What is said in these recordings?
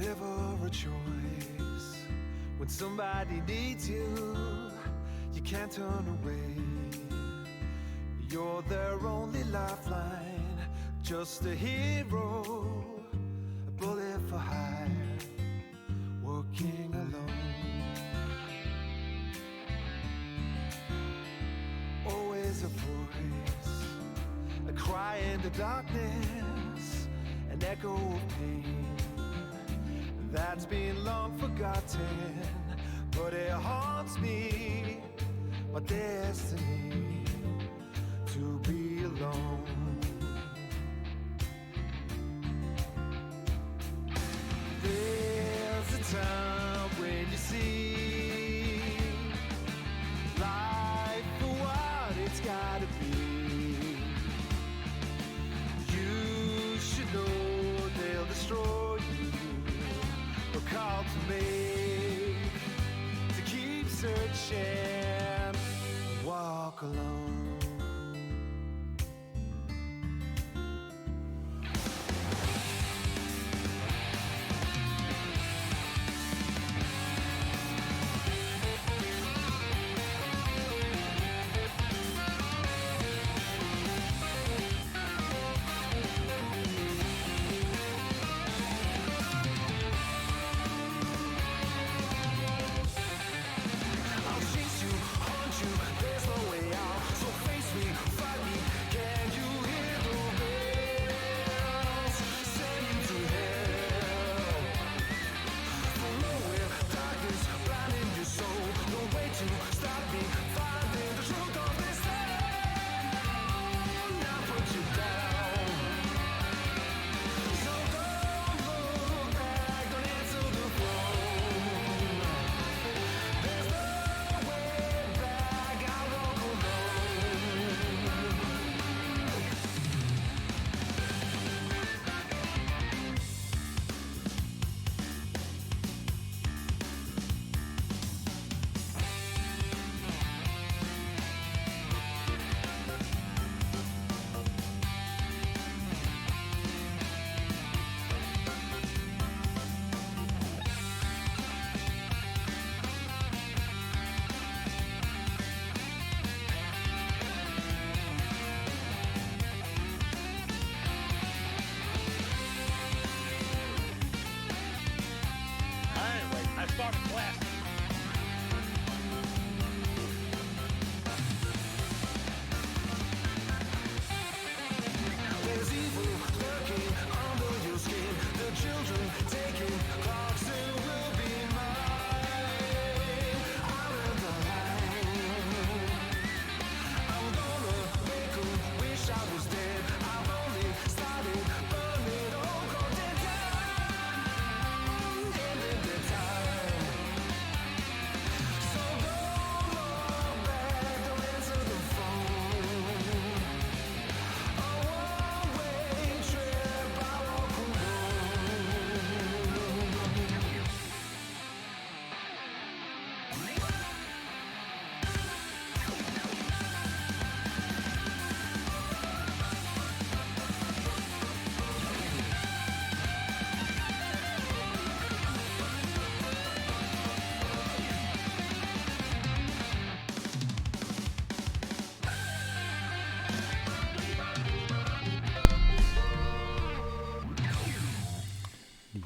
never a choice. When somebody needs you, you can't turn away. You're their only lifeline, just a hero, a bullet for hire, working alone. Always a voice, a cry in the darkness, an echo of pain that's been long forgotten, but it haunts me, my destiny, to be alone. There's a time when you see life for what it's gotta be. You should know they'll destroy you, a call to make, to keep searching, walk alone.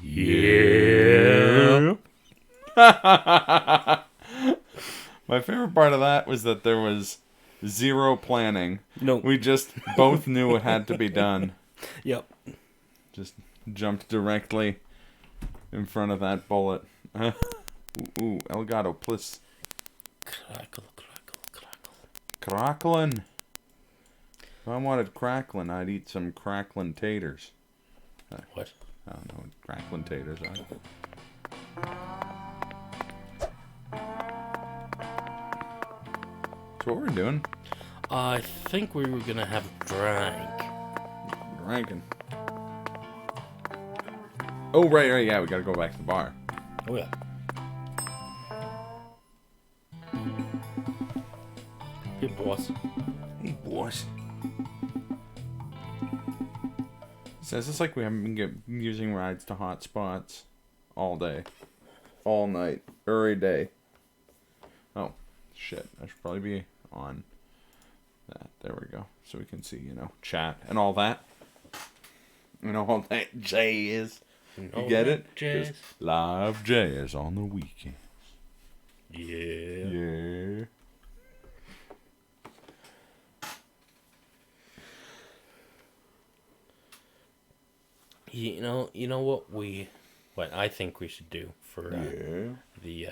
Yeah. My favorite part of that was that there was zero planning. No. We just both knew it had to be done. Yep. Just jumped directly in front of that bullet. Ooh, Elgato, please. Crackle, crackle, crackle. Crackling. If I wanted crackling, I'd eat some crackling taters. What? I don't know what crackling taters are. That's what we're doing. I think we were gonna have a drink. Drinking. Oh, right, yeah, we gotta go back to the bar. Oh yeah. Hey, boss. Hey, boss. Says it's like we haven't been using rides to hot spots all day. All night. Every day. Oh, shit. I should probably be on that. There we go. So we can see, chat and all that. All that jazz. You get it? Jazz. Live jazz on the weekend. Yeah. Yeah. You know what I think we should do for the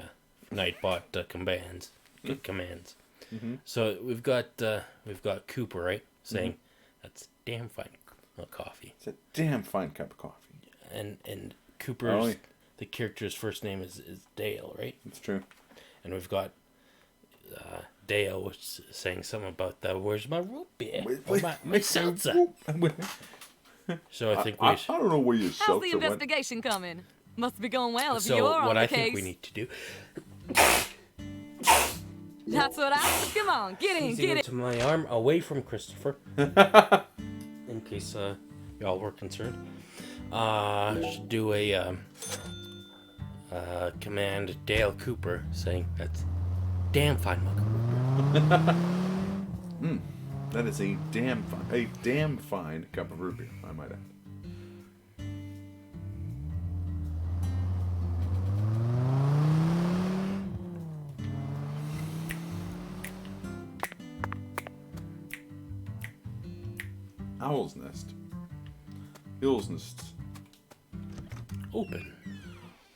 Nightbot commands. Mm-hmm. So we've got Cooper, right, saying that's damn fine coffee. It's a damn fine cup of coffee. And Cooper's the character's first name is Dale, right? It's true. And we've got Dale, which is saying something about that. Where's my root beer? My seltzer. So I think we should. I don't know where your How's seltzer the investigation coming? Must be going well if So you're on what the I case. think we need to do. That's what I. Come on, get in, Easy get in. into my arm, away from Christopher. In case y'all were concerned. Should do a command Dale Cooper saying that's damn fine mug. That is a damn fine cup of root beer, I might add. Owl's nest. Hill's nest. Open.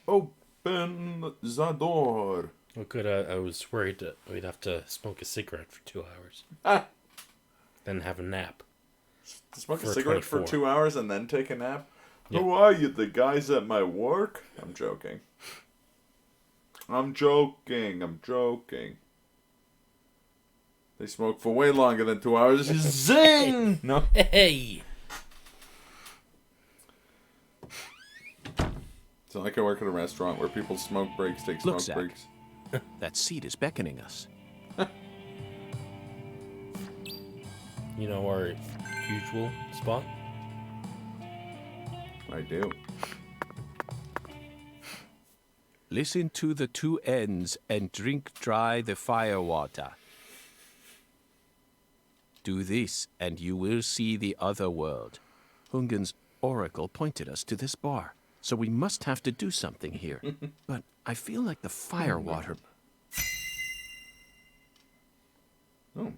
Open the door. What could I was worried that we'd have to smoke a cigarette for 2 hours. Then have a nap. Smoke a For cigarette for 24. 2 hours and then take a nap? Yeah. Who are you, the guys at my work? I'm joking. I'm joking. They smoke for way longer than 2 hours. Zing! No. Hey! It's not like I work at a restaurant where people smoke breaks, take Look, smoke Zach. breaks. That seat is beckoning us. You know our usual spot? I do. Listen to the two ends and drink dry the fire water. Do this, and you will see the other world. Hungen's oracle pointed us to this bar, so we must have to do something here. But I feel like the fire water... Oh.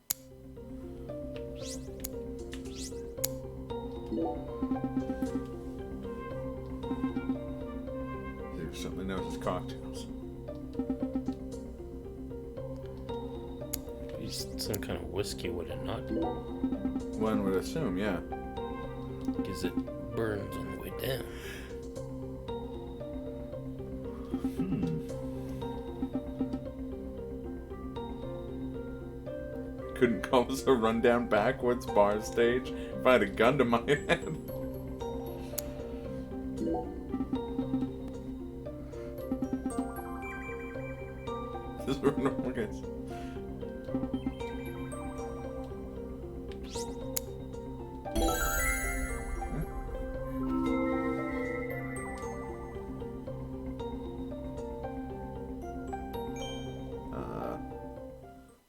There's something else. It's cocktails. Use some kind of whiskey, would it not? One would assume, yeah. Because it burns on the way down. Couldn't call this a rundown backwoods bar stage if I had a gun to my head. This is where normal guys.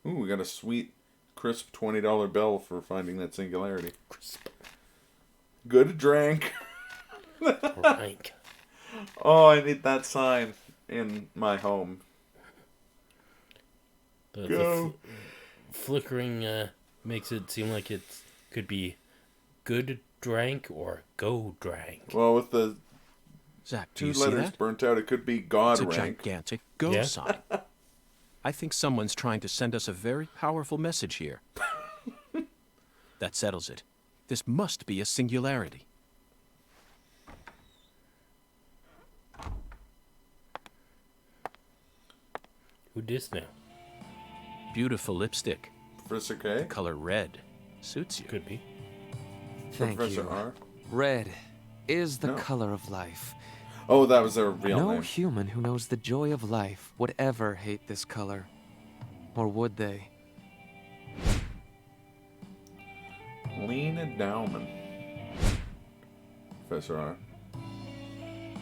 Ooh, we got a sweet, crisp $20 bill for finding that singularity. Crisp. Good drink. Rank. Oh, I need that sign in my home. Go. Flickering makes it seem like it could be good drank or go drank. Well, with the Zach, do two you see letters that? burnt out, it could be God It's a rank. gigantic go Yeah? sign. I think someone's trying to send us a very powerful message here. That settles it. This must be a singularity. Who dis now? Beautiful lipstick. Professor K? Color red. Suits you. Could be. Thank Professor you. R? Red is the No. color of life. Oh, that was their real No name. human who knows the joy of life would ever hate this color. Or would they? Lean Endowment. Professor R.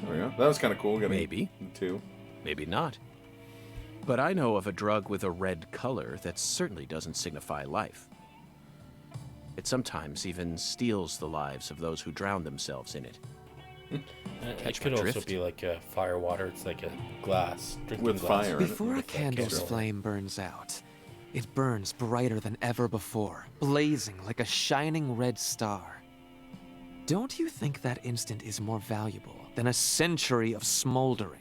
There we go. That was kind of cool. Getting Maybe. two. Maybe not. But I know of a drug with a red color that certainly doesn't signify life. It sometimes even steals the lives of those who drown themselves in it. It Catch could my also drift? be like a fire water. It's like a glass. Drinking With glass. fire. Before a With that candle's candle. flame burns out, it burns brighter than ever before, blazing like a shining red star. Don't you think that instant is more valuable than a century of smoldering?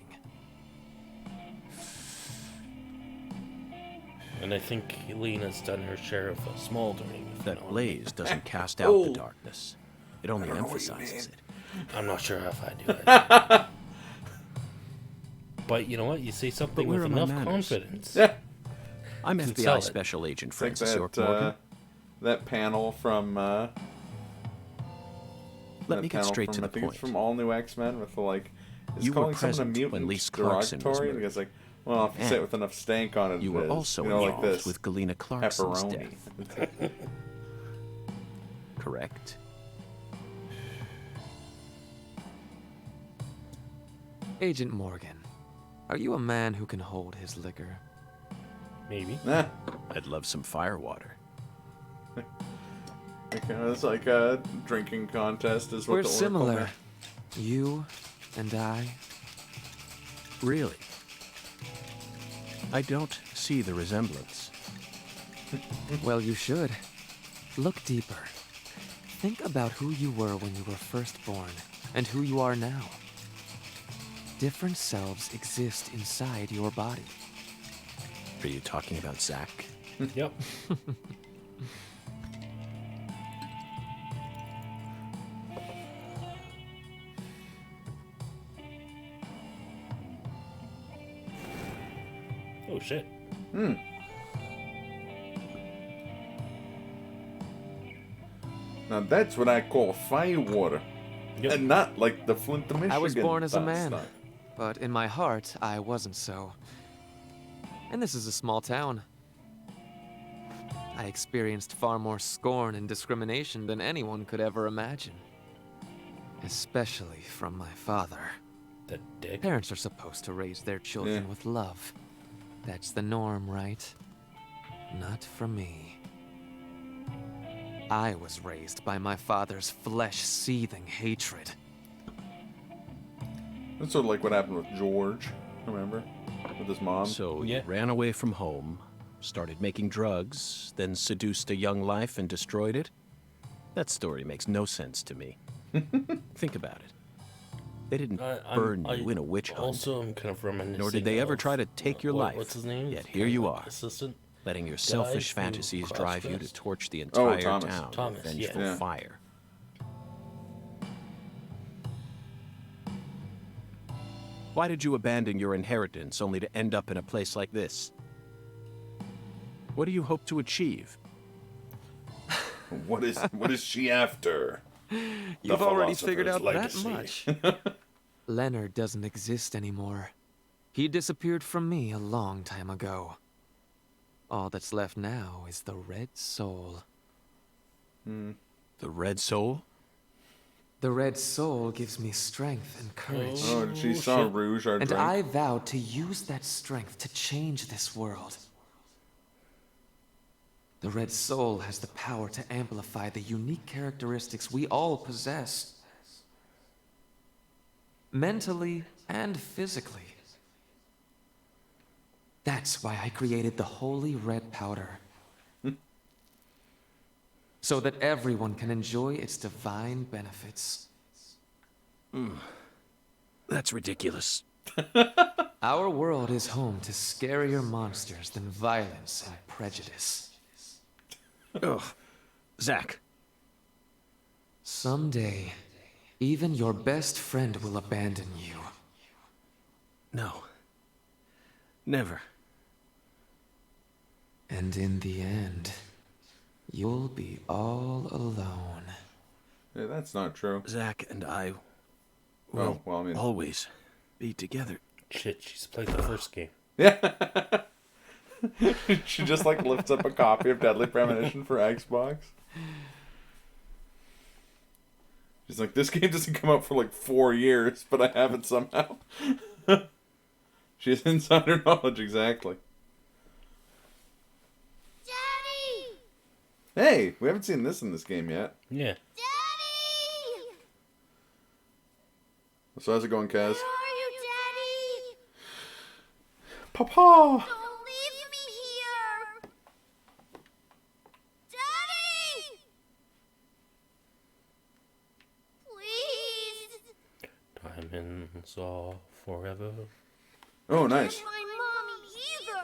And I think Lena's done her share of smoldering. if you know That what I mean. blaze doesn't cast out the darkness. It only emphasizes it. I'm not sure if I do that. But you know what? You say something where with are my enough manners? confidence. Yeah. I'm Sell FBI it. Special Agent It's like Francis York that, Morgan. that panel from... Let that me get panel straight from, to the I think point. it's from All New X-Men with the, like... Is You were calling someone a present mutant when Lise Clarkson was derogatory? murdered. Because, like, well, if you say it And with enough stank on it, You it were is. also you know, like involved this. with Galena Clarkson's Pepperoni. death. Correct? Agent Morgan, are you a man who can hold his liquor? Maybe. Nah. I'd love some firewater. It's like a drinking contest is what We're the Oracle similar. meant. You and I. Really? I don't see the resemblance. Well, you should. Look deeper. Think about who you were when you were first born and who you are now. Different selves exist inside your body. Are you talking about Zach? Yep. Oh shit. Now that's what I call firewater. Yep. And not like the Flint, Michigan. I was born as a stuff. man, but in my heart, I wasn't so. And this is a small town. I experienced far more scorn and discrimination than anyone could ever imagine. Especially from my father. That dick. Parents are supposed to raise their children Yeah. with love. That's the norm, right? Not for me. I was raised by my father's flesh-seething hatred. That's sort of like what happened with George, remember? With his mom. So Yeah. you ran away from home, started making drugs, then seduced a young life and destroyed it? That story makes no sense to me. Think about it. They didn't burn you in a witch hunt, Also, I'm kind of reminiscing. nor did they ever of, try to take your life. What's his name? Yet here you are, Assistant. letting your Guy selfish who fantasies drive you to cross-dressed? torch the entire Thomas. town Thomas, with yeah. vengeful Yeah. fire. Why did you abandon your inheritance only to end up in a place like this? What do you hope to achieve? What is she after? You've already figured out philosopher's that legacy. much. Leonard doesn't exist anymore. He disappeared from me a long time ago. All that's left now is the Red Soul. The Red Soul? The Red Soul gives me strength and courage. Oh, she saw shit. Rouge, our And drink. I vowed to use that strength to change this world. The Red Soul has the power to amplify the unique characteristics we all possess. Mentally and physically. That's why I created the holy red powder. So that everyone can enjoy its divine benefits. That's ridiculous. Our world is home to scarier monsters than violence and prejudice. Ugh. Zach, Someday, even your best friend will abandon you. no. Never. And in the end, you'll be all alone. Yeah, that's not true. Zach and I will Oh, well, I mean... always be together. Shit, she's played the first game. Yeah. She just like lifts up a copy of Deadly Premonition for Xbox. She's like, this game doesn't come out for like 4 years, but I have it somehow. She has insider knowledge, exactly. Daddy! Hey, we haven't seen this in this game yet. Yeah. Daddy! So how's it going, Kaz? Where are you, Daddy? Papa! Don't leave me here! Daddy! Please! Diamonds are forever. Oh, nice. And my mommy either!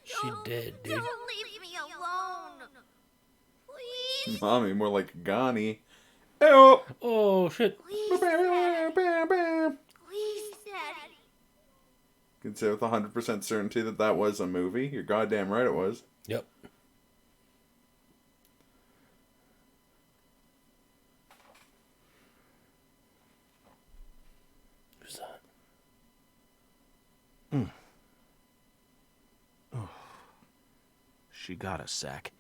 She did, dude. Don't leave me alone! Please! Mommy, more like Ghani. Oh! Oh, shit. Please, Bam, bam, bam. please, Daddy! You can say with 100% certainty that that was a movie. You're goddamn right it was. Yep. Who's that? She got a sack.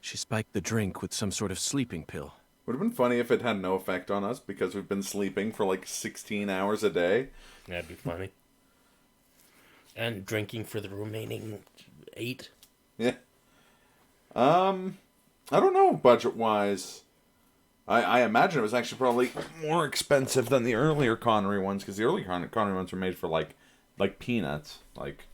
She spiked the drink with some sort of sleeping pill. Would have been funny if it had no effect on us because we've been sleeping for like 16 hours a day. That'd be funny. And drinking for the remaining 8. Yeah. I don't know, budget-wise. I imagine it was actually probably more expensive than the earlier Connery ones, because the earlier Connery ones were made for like peanuts, like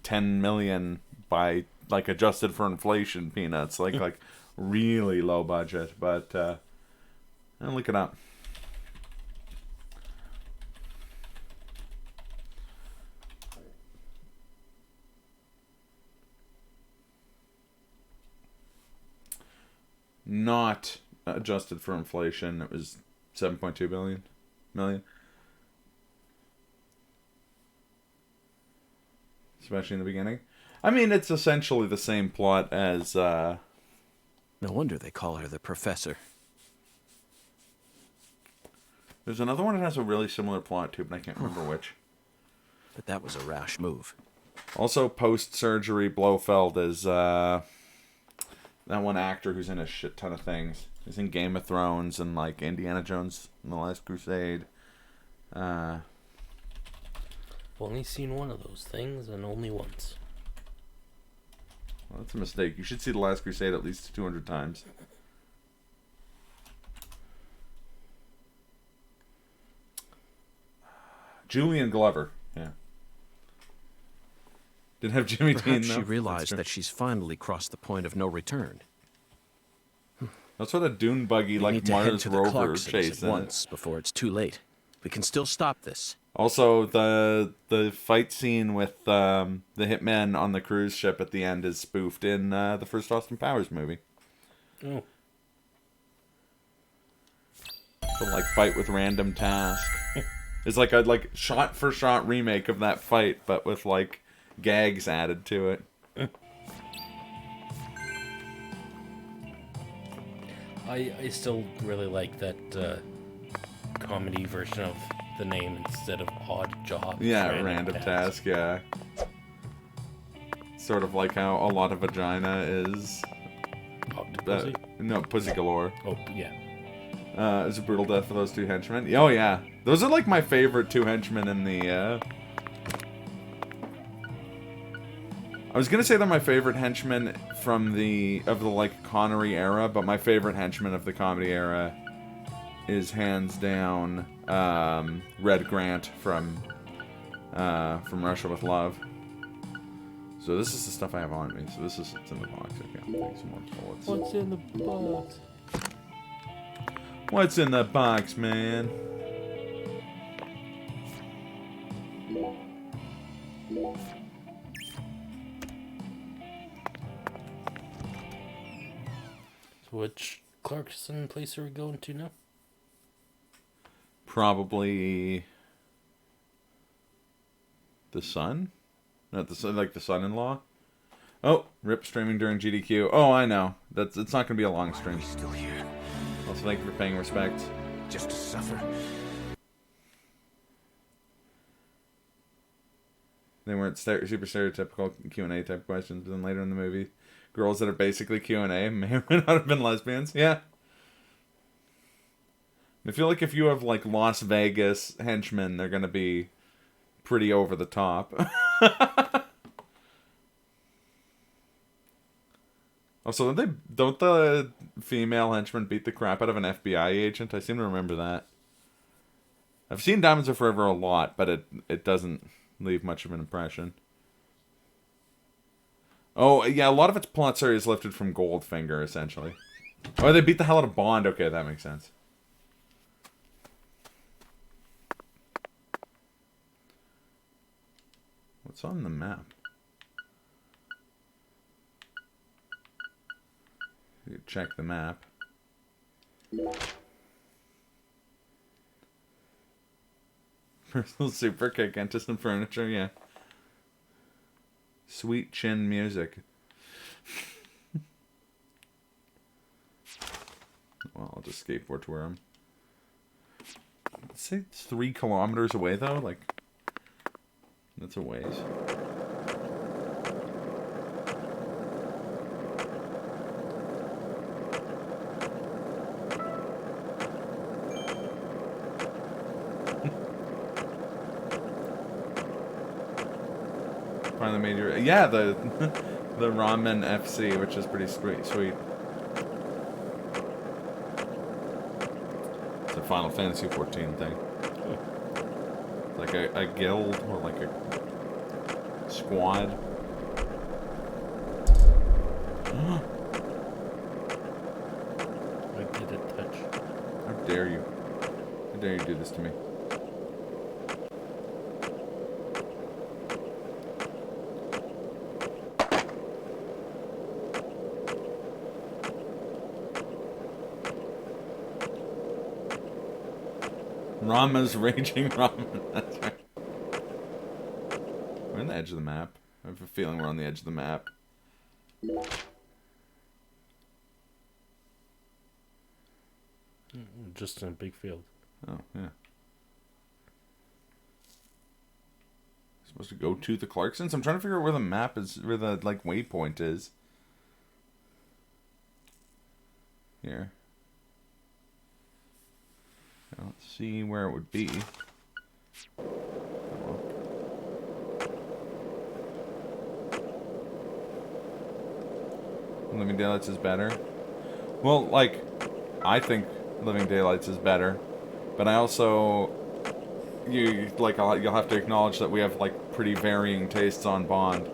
10 million by like adjusted for inflation peanuts, like really low budget. But I'll look it up. Not adjusted for inflation, it was 7.2 million. Especially in the beginning. I mean, it's essentially the same plot as No wonder they call her the Professor. there's another one that has a really similar plot too, but I can't remember which. But that was a rash move. Also, post-surgery Blofeld is that one actor who's in a shit ton of things. He's in Game of Thrones and like Indiana Jones and the Last Crusade. I've only seen one of those things, and only once. Well, that's a mistake. You should see the Last Crusade at least 200 times. Julian Glover. Yeah. Didn't have Jimmy Dean Perhaps though. she realized that she's finally crossed the point of no return. That's what a dune buggy We like need to head Mars to the rover Clarksons chase. at once before it's too late. We can still stop this. Also, the fight scene with the hitman on the cruise ship at the end is spoofed in the first Austin Powers movie. Oh. The like fight with random task. It's like a shot for shot remake of that fight, but with like gags added to it. I still really like that comedy version of the name instead of Odd Job. Yeah, random task. Yeah. Sort of like how a lot of vagina is. Octopussy? No, Pussy Galore. Oh, yeah. It's a brutal death for those two henchmen. Oh yeah, those are like my favorite two henchmen in the. I was gonna say they're my favorite henchmen from the like Connery era, but my favorite henchman of the comedy era is hands down Red Grant from Russia with Love. So this is the stuff I have on me. So this is what's in the box. Okay, I'll take some more bullets. What's in the box? What's in the box, man? Which Clarkson place are we going to now? Probably the Sun? Not the Sun, like the son-in-law? Oh, rip streaming during GDQ. Oh, I know. It's not going to be a long stream. Still here, Also, thank you for paying respect. just to suffer. They weren't super stereotypical Q&A type questions, but then later in the movie, girls that are basically Q&A may or may not have been lesbians. Yeah. I feel like if you have, like, Las Vegas henchmen, they're gonna be pretty over the top. Also, don't the female henchmen beat the crap out of an FBI agent? I seem to remember that. I've seen Diamonds Are Forever a lot, but it doesn't leave much of an impression. Oh, yeah, a lot of its plot is lifted from Goldfinger, essentially. Oh, they beat the hell out of Bond. Okay, that makes sense. What's on the map? You check the map. Personal super kick into some furniture, yeah. Sweet chin music. Well, I'll just skateboard to where I'm. Let's say it's 3 kilometers away, though. Like, that's a ways. Finally made your... Yeah, the Ramen FC, which is pretty sweet. It's a Final Fantasy 14 thing. It's like a guild, or like a squad. I did it touch. How dare you? How dare you do this to me? Rama's Raging Ramen. That's right. We're on the edge of the map. I have a feeling we're on the edge of the map. Just in a big field. Oh, yeah. Supposed to go to the Clarksons? I'm trying to figure out where the map is, where the, like, waypoint is. Here. Let's see where it would be. Living Daylights is better. Well, like, I think Living Daylights is better, but I also, you'll have to acknowledge that we have, like, pretty varying tastes on Bond.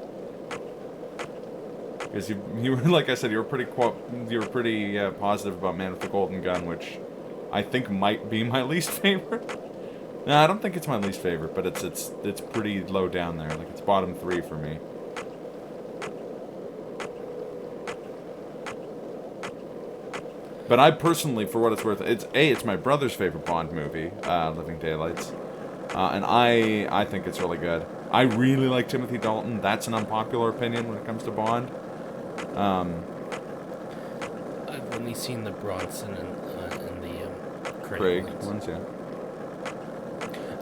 Because you were, like I said, you were pretty positive about Man with the Golden Gun, which I think might be my least favorite. No, I don't think it's my least favorite, but it's pretty low down there. Like, it's bottom 3 for me. But I personally, for what it's worth, it's my brother's favorite Bond movie, Living Daylights, and I think it's really good. I really like Timothy Dalton. That's an unpopular opinion when it comes to Bond. I've only seen the Bronson and the Craig ones. ones, yeah.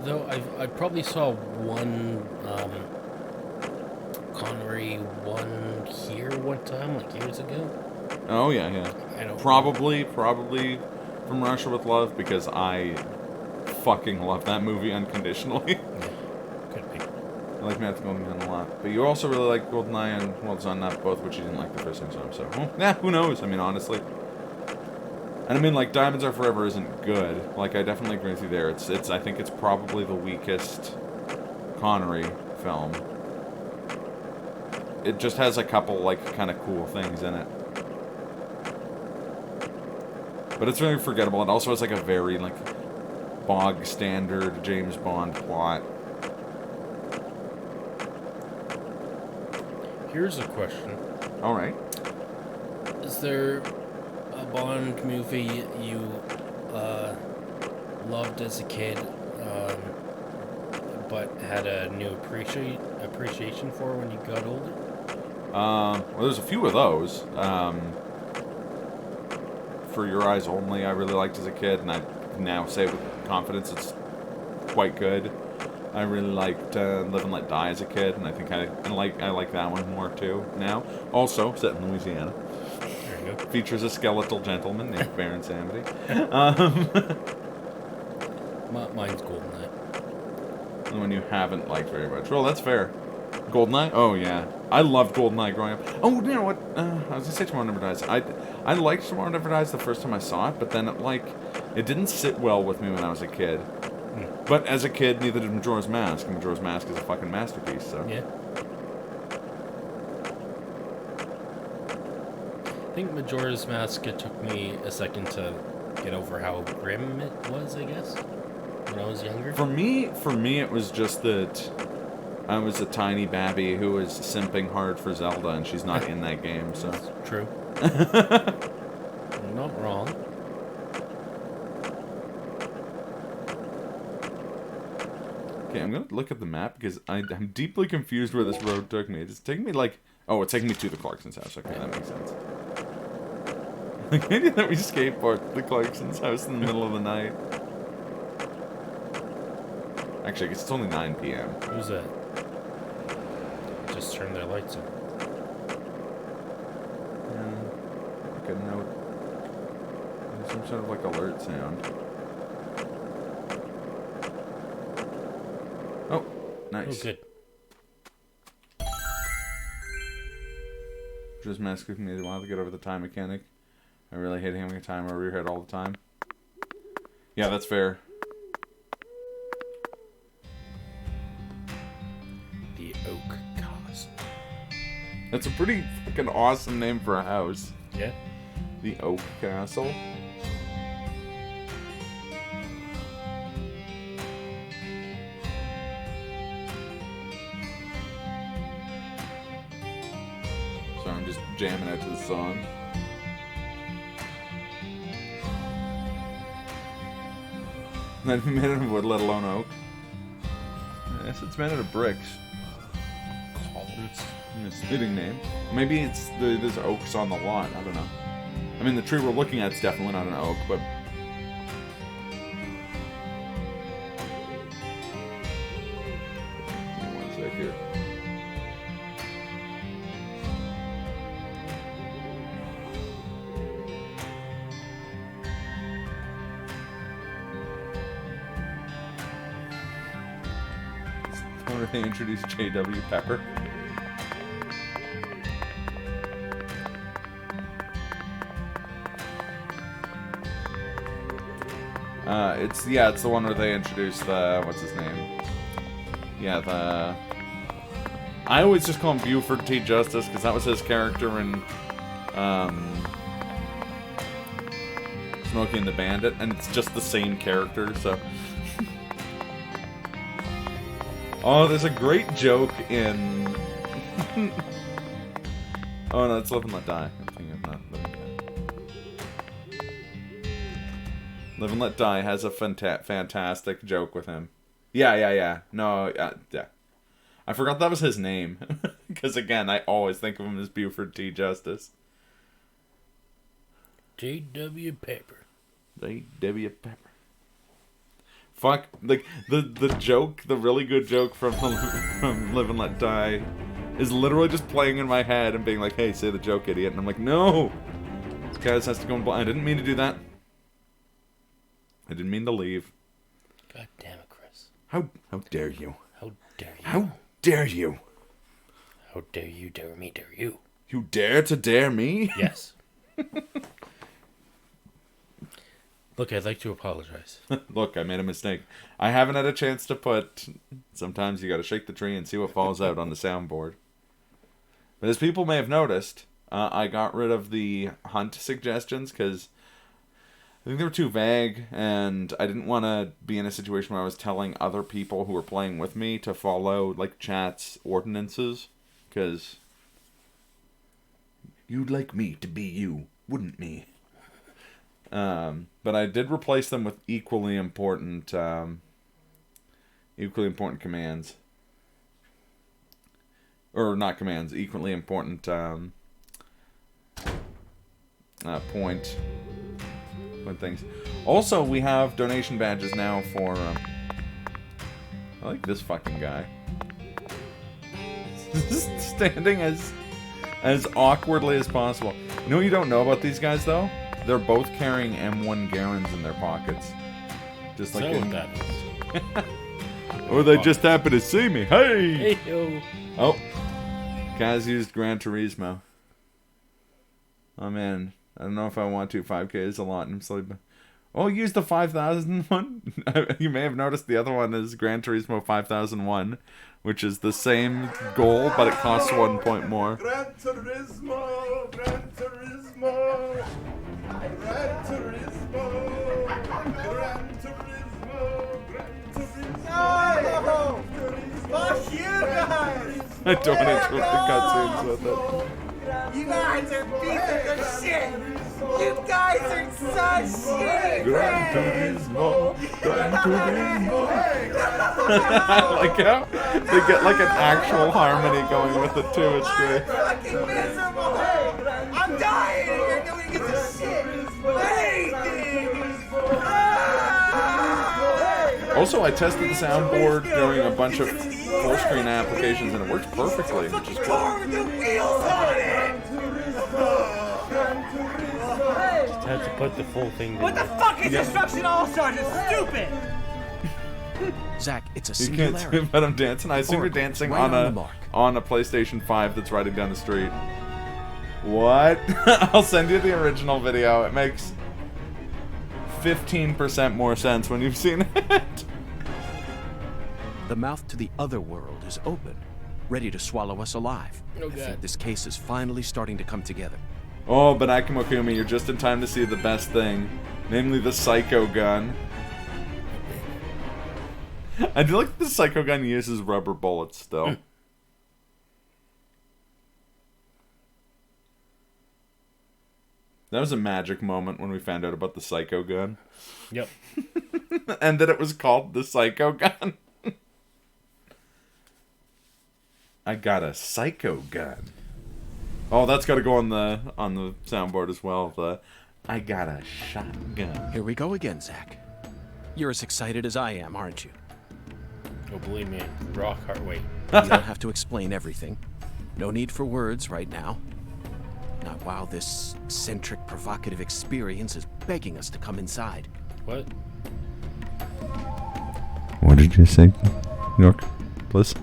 Though I probably saw one Connery one here one time, like years ago. Oh yeah, yeah. I don't Probably from Russia with Love, because I fucking love that movie unconditionally. Could be. I like Matthew Golden Gun a lot, but you also really like GoldenEye and World's On Not both, which you didn't like the first time. So yeah, who knows? I mean, honestly. And I mean, like, Diamonds Are Forever isn't good. Like, I definitely agree with you there. I think it's probably the weakest Connery film. It just has a couple, like, kind of cool things in it. But it's very forgettable. It also has, like, a very, like, bog standard James Bond plot. Here's a question. All right. Is there a Bond movie you loved as a kid, but had a new appreciation for when you got older? Well, there's a few of those. For Your Eyes Only, I really liked as a kid, and I can now say with confidence it's quite good. I really liked Live and Let Die as a kid, and I think I like that one more too now. Also set in Louisiana. There you go. Features a skeletal gentleman named Baron Samedi. Mine's GoldenEye. The one you haven't liked very much. Well, that's fair. GoldenEye? Oh, yeah. I loved GoldenEye growing up. Oh, you know what? I was going to say Tomorrow Never Dies. I liked Tomorrow Never Dies the first time I saw it, but then it didn't sit well with me when I was a kid. But as a kid, neither did Majora's Mask. And Majora's Mask is a fucking masterpiece, so. Yeah. I think Majora's Mask, it took me a second to get over how grim it was, I guess, when I was younger. For me, it was just that I was a tiny babby who was simping hard for Zelda, and she's not in that game, so. True. You're not wrong. Okay, I'm gonna look at the map because I'm deeply confused where this road took me. It's taking me like... Oh, it's taking me to the Clarkson's house. Okay, that makes sense. The idea that we skateboard to the Clarkson's house in the middle of the night. Actually, I guess it's only 9 p.m. Who's that? Just turned their lights on. Like a note. There's some sort of like alert sound. Oh, nice. Oh, good. Just Mask took me a while to get over the time mechanic. I really hate having a time over your head all the time. Yeah, that's fair. The Oak Castle. That's a pretty fucking awesome name for a house. Yeah. The Oak Castle. So I'm just jamming out to the song. Not even made out of wood, let alone oak. Yes, it's made out of bricks. Columns. Misleading name. Maybe there's oaks on the lot. I don't know. I mean, the tree we're looking at is definitely not an oak, but... Give me one sec here. Where they introduced J.W. Pepper. It's the one where they introduced the, what's his name? Yeah, I always just call him Buford T. Justice, because that was his character in, Smokey and the Bandit, and it's just the same character, so. Oh, there's a great joke in... Oh no, it's Live and Let Die. I'm thinking of not Live and Die. Live and Let Die has a fantastic joke with him. Yeah. No, yeah. I forgot that was his name. Because again, I always think of him as Buford T. Justice. J.W. Pepper. J.W. Pepper. Fuck, like, the joke, the really good joke from Live and Let Die is literally just playing in my head and being like, hey, say the joke, idiot. And I'm like, no! This guy just has to go in blind. I didn't mean to do that. I didn't mean to leave. God damn it, Chris. How dare you? How dare you? How dare you? How dare you dare me dare you? You dare to dare me? Yes. Look, I'd like to apologize. Look, I made a mistake. I haven't had a chance to put... Sometimes you gotta shake the tree and see what falls out on the soundboard. But as people may have noticed, I got rid of the hunt suggestions because I think they were too vague, and I didn't want to be in a situation where I was telling other people who were playing with me to follow, like, chat's ordinances, because you'd like me to be you, wouldn't me? But I did replace them with equally important commands. Or not commands, equally important point things. Also, we have donation badges now for I like this fucking guy. Standing as awkwardly as possible. You know what you don't know about these guys though? They're both carrying M1 Garens in their pockets. Just like in that. or they just happen to see me. Hey! Hey yo. Oh. Guys used Gran Turismo. Oh man. I don't know if I want to. 5K is a lot. I'm sleeping. Oh, use the 5000 one? You may have noticed the other one is Gran Turismo 5001, which is the same goal, but it costs 1 point more. Gran Turismo, Gran Turismo, Gran Turismo, Gran Turismo, Gran Turismo. No! Fuck you guys! I don't interrupt the cutscenes with it. You guys are pieces of shit! You guys are such shit! Gran Turismo, Gran Turismo. I like how they get like an actual harmony going with it too. It's great. I'm fucking miserable! I'm dying here! Nobody gives a shit! Also, I tested the soundboard during a bunch of full screen applications and it works perfectly, which is cool. With the wheels on it! Just have to put the full thing What the fuck is Destruction All-Stars? It's stupid! Zach, it's a You can't singularity. see but I'm dancing. I assume you're dancing Right on on the a mark. PlayStation 5 that's riding down the street. What? I'll send you the original video. It makes 15% more sense when you've seen it. The mouth to the other world is open, ready to swallow us alive. Oh, I God. think this case is finally starting to come together. Oh, but Akimakumi, you're just in time to see the best thing, namely the Psycho Gun. I do like the Psycho Gun uses rubber bullets still. That was a magic moment when we found out about the Psycho Gun. Yep. And that it was called the Psycho Gun. I got a Psycho Gun. Oh, that's got to go on the soundboard as well. The I got a shotgun. Here we go again, Zach. You're as excited as I am, aren't you? Oh, believe me, rock hard. Wait. You don't have to explain everything. No need for words right now. Not while this eccentric, provocative experience is begging us to come inside. What? What did you say, York? Bliss?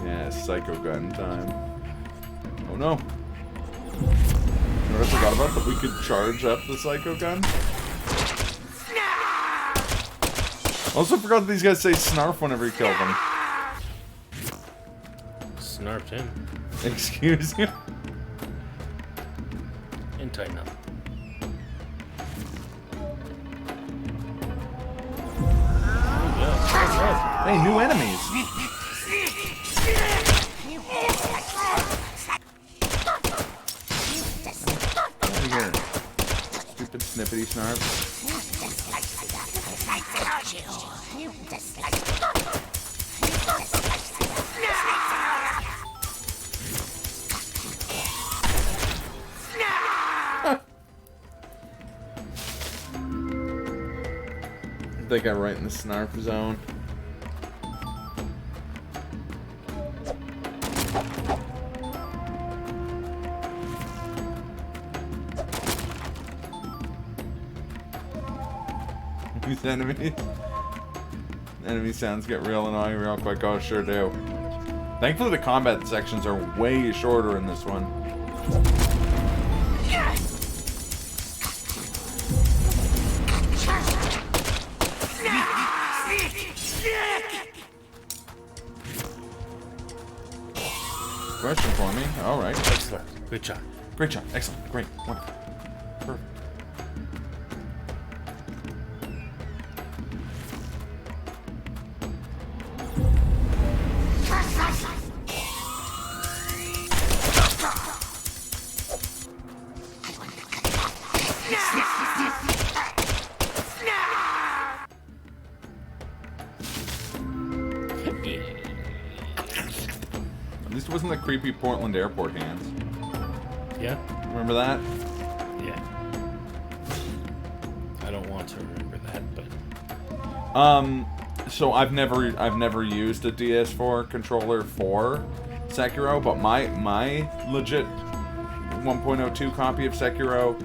Yeah, Psycho Gun time. Oh no. You know what I forgot about? That we could charge up the Psycho Gun? Also forgot that these guys say snarf whenever you kill them. Snarfed him. Excuse you? And tighten up. Hey, new enemies! Over here. Stupid snippety snarf. I think I'm right in the snarf zone. These enemy sounds get real annoying real quick. Oh, sure do. Thankfully the combat sections are way shorter in this one. Question for me. Alright. Excellent. Good job. Great job. Excellent. Great. Wonderful. Perfect. At least it wasn't the creepy Portland airport hands. Yeah? Remember that? Yeah. want to remember that, but So I've never used a DS4 controller for Sekiro, but my legit 1.02 copy of Sekiro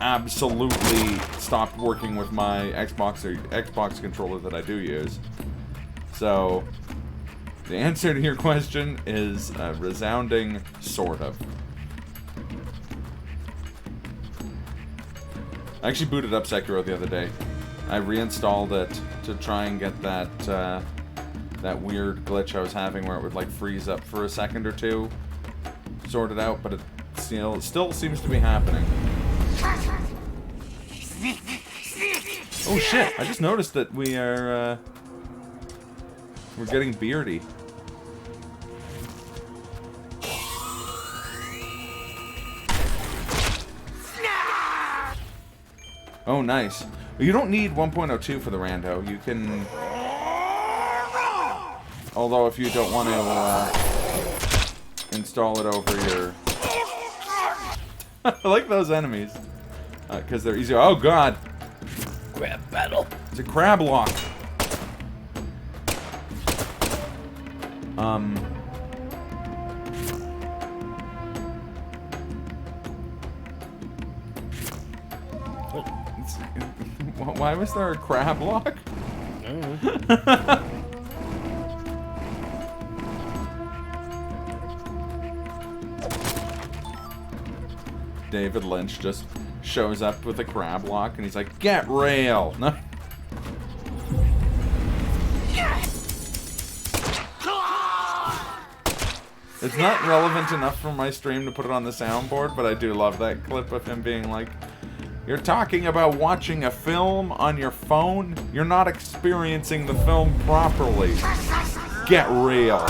absolutely stopped working with my Xbox controller that I do use. So the answer to your question is a resounding sort of. I actually booted up Sekiro the other day. I reinstalled it to try and get that that weird glitch I was having where it would like freeze up for a second or two sorted out, but it still seems to be happening. Oh shit, I just noticed that we're getting beardy. Oh, nice. You don't need 1.02 for the rando. You can... Although, if you don't want to install it over your... I like those enemies. Because they're easy. Oh, God. crab battle. It's a crab lock. Why was there a crab lock? David Lynch just shows up with a crab lock and he's like, "Get real!" No. It's not relevant enough for my stream to put it on the soundboard, but I do love that clip of him being like, "You're talking about watching a film on your phone? You're not experiencing the film properly. Get real."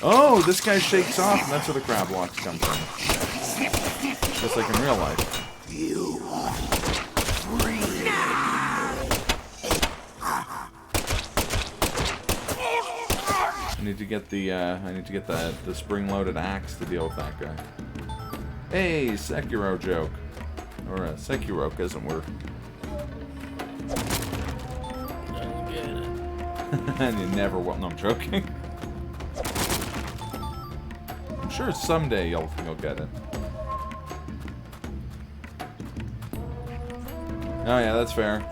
Oh, this guy shakes off, and that's where the crab locks come from. Just like in real life. You are free. I need to get the spring-loaded axe to deal with that guy. Hey, Sekiro joke. Or Sekiro-ism, we're... Don't get it. And you never will. No, I'm joking. I'm sure someday you'll get it. Oh yeah, that's fair.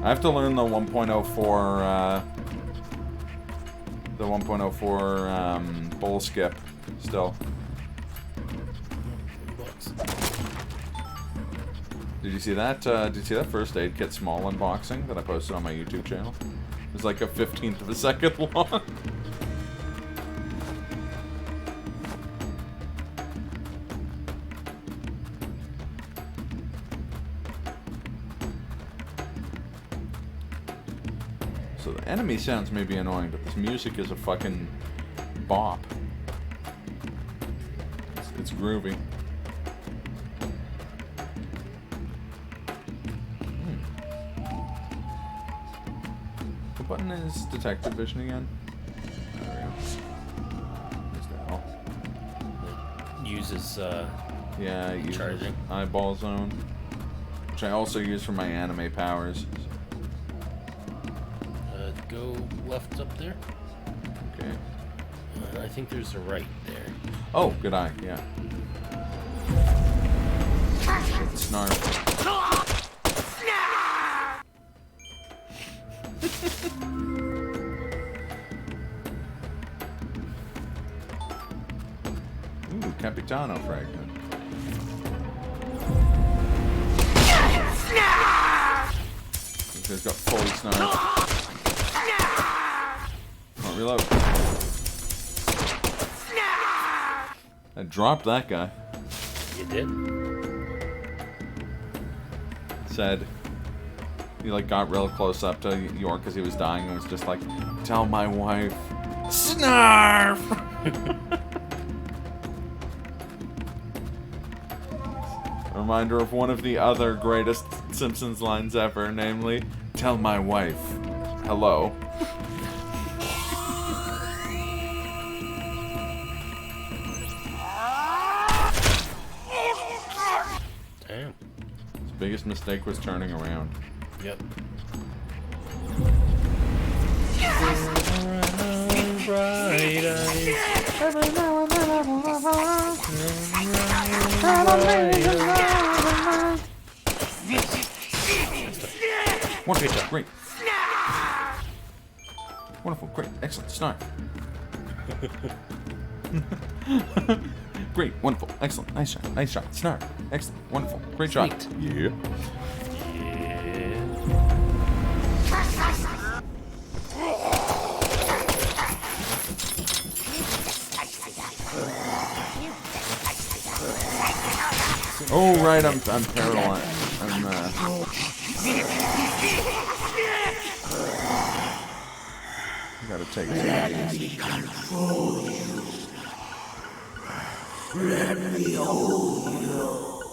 I have to learn the 1.04 bull skip still. Did you see that? Did you see that first aid kit small unboxing that I posted on my YouTube channel? It was like a 15th of a second long. So the enemy sounds may be annoying, but this music is a fucking bop. It's groovy. What button is detective vision again? There we go. Where's the hell? It uses, yeah, it uses charging. eyeball zone, which I also use for my anime powers. Go left up there. Okay. I think there's a right there. Oh, good eye, yeah. Shit, snarf. Ooh, Capitano fragment. This guy's got fully snarf. Can't reload. I dropped that guy. You did? Said he like got real close up to York because he was dying and was just like, "Tell my wife, snarf." A reminder of one of the other greatest Simpsons lines ever, namely, "Tell my wife, hello." Damn. His biggest mistake was turning around. Yep. Wonderful, great. Wonderful, great, excellent, snarf. Great, wonderful, excellent, nice shot, snarf, excellent, wonderful, great shot. Yeah. Oh right, I'm paralyzed. I gotta take it easy.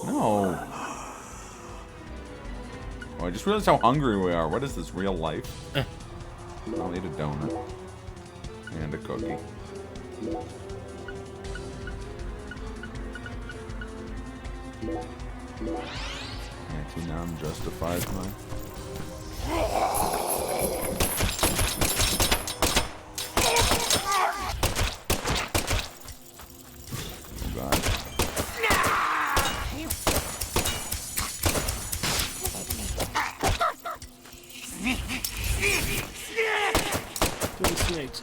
No. Oh, I just realized how hungry we are. What is this, real life? I'll eat a donut. And a cookie. Anti-numb justifies my... Oh god. Little snakes.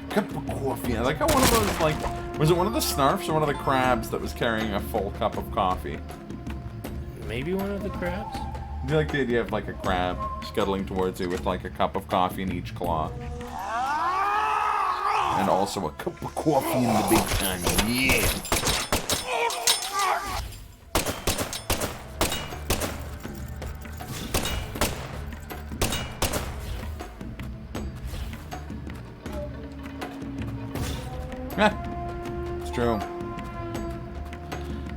Cup of coffee. I like how one of those, like, was it one of the snarfs or one of the crabs that was carrying a full cup of coffee? Maybe one of the crabs? Do you like the idea of like a crab scuttling towards you with like a cup of coffee in each claw? And also a cup of coffee in the big time. Yeah. It's true.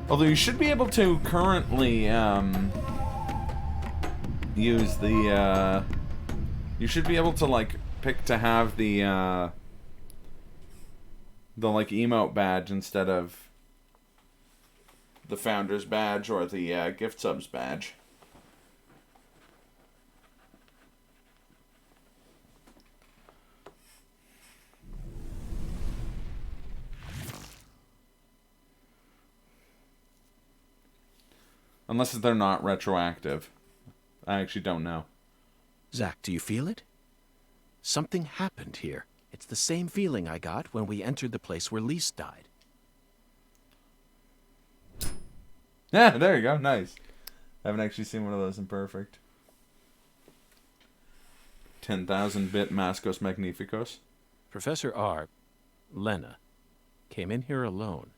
Although you should be able to currently use the you should be able to like pick to have the like emote badge instead of the founder's badge or the gift subs badge. Unless they're not retroactive. I actually don't know. Zach, do you feel it? Something happened here. It's the same feeling I got when we entered the place where Lise died. Yeah, there you go. Nice. I haven't actually seen one of those in Perfect. 10,000-bit Mascos Magnificos. Professor R, Lena, came in here alone.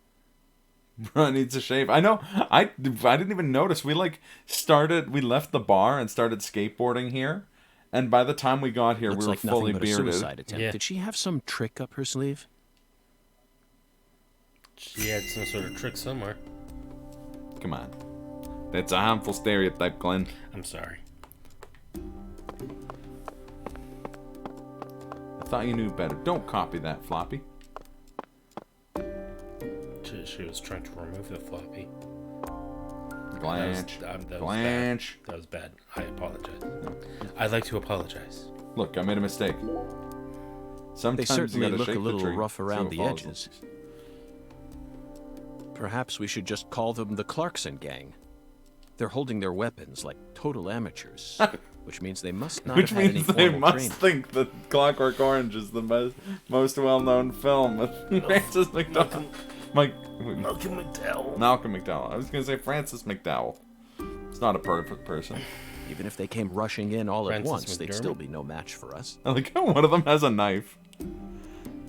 Bro needs a shave. I know. I didn't even notice. We left the bar and started skateboarding here. And by the time we got here, Looks we were like fully nothing but a bearded. suicide attempt. Yeah. Did she have some trick up her sleeve? She had some sort of trick somewhere. Come on. That's a harmful stereotype, Glenn. I'm sorry. I thought you knew better. Don't copy that, Floppy. She was trying to remove the floppy. Blanche. That was Blanche. bad. That was bad. I apologize. I'd like to apologize. Look, I made a mistake. Sometimes They certainly you gotta look shake a little the tree rough around to the apologize. edges. Perhaps we should just call them the Clarkson Gang. They're holding their weapons like total amateurs, which means they must not Which have had any means they formal must training. think that Clockwork Orange is the most well-known film with Francis McDowell. Malcolm McDowell. Malcolm McDowell. I was going to say Francis McDowell. It's not a perfect person. Even if they came rushing in all Francis at once, they'd McDermott? still be no match for us. I like how one of them has a knife.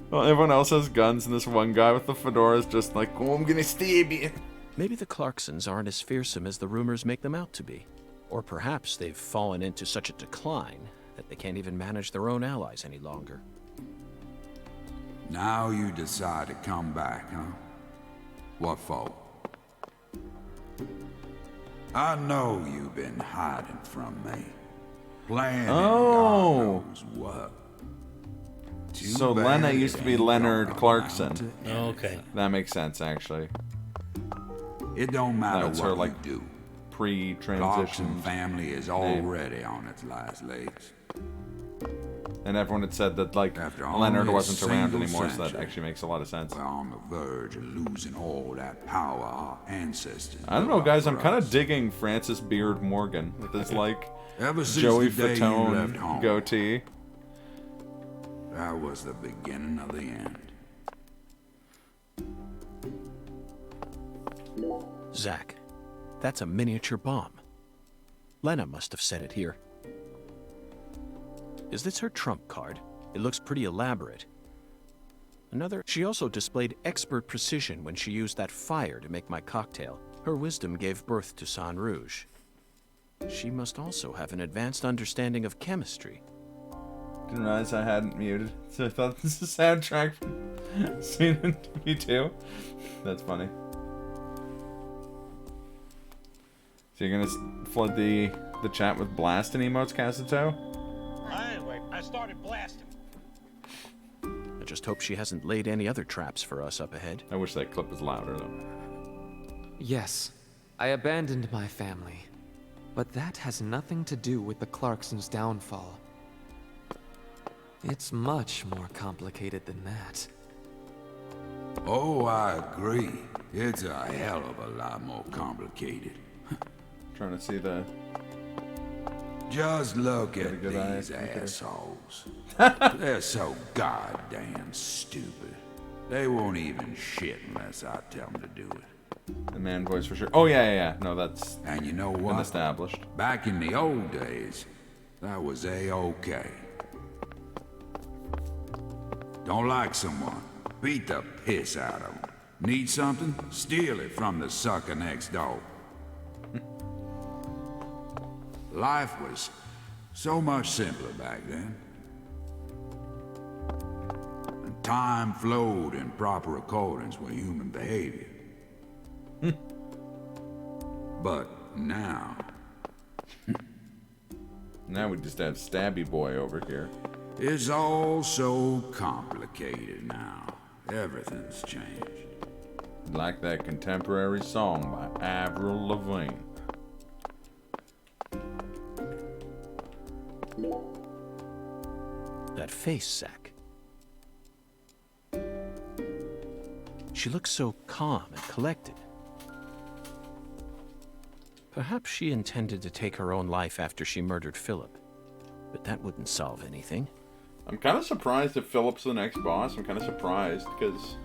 Well, everyone else has guns, and this one guy with the fedora is just like, oh, I'm going to stab you. Maybe the Clarksons aren't as fearsome as the rumors make them out to be. Or perhaps they've fallen into such a decline that they can't even manage their own allies any longer. Now you decide to come back, huh? What for? I know you've been hiding from me. planning Oh. God knows what. Too So bad Lena it used to be ain't Leonard gonna Clarkson. amount to Okay. anything. That makes sense, actually. It don't matter That's what her, you like, do. Pre-transition. Clarkson family is already on its last legs. And everyone had said that, like, After Leonard only a wasn't around single anymore, so that century. actually makes a lot of sense. We're on the verge of losing all that power our ancestors. I don't know, built up guys. I'm for kind us. of digging Francis Beard Morgan with his, like, Ever since Joey the day you left Fatone home, goatee. that was the beginning of the end. Zack, that's a miniature bomb. Lena must have set it here. Is this her trump card? It looks pretty elaborate. She also displayed expert precision when she used that fire to make my cocktail. Her wisdom gave birth to San Rouge. She must also have an advanced understanding of chemistry. Didn't realize I hadn't muted, so I thought this is a soundtrack from Seen in TV2. That's funny. So you're gonna flood the chat with blasting emotes, Casito? Anyway, I started blasting. I just hope she hasn't laid any other traps for us up ahead. I wish that clip was louder, though. Yes, I abandoned my family. But that has nothing to do with the Clarksons' downfall. It's much more complicated than that. Oh, I agree. It's a hell of a lot more complicated. Trying to see the... Just look Got a at good eye. these Look at her. assholes. They're so goddamn stupid. They won't even shit unless I tell them to do it. The man voice for sure. Oh, yeah. No, that's And you know been what? established. Back in the old days, that was A-okay. Don't like someone, beat the piss out of them. Need something? Steal it from the sucker next door. Life was so much simpler back then. And time flowed in proper accordance with human behavior. But now, Now we just have Stabby Boy over here. it's all so complicated now. Everything's changed. Like that contemporary song by Avril Lavigne. That face, Zack. She looks so calm and collected. Perhaps she intended to take her own life after she murdered Philip. But that wouldn't solve anything. I'm kind of surprised if Philip's the next boss. I'm kind of surprised because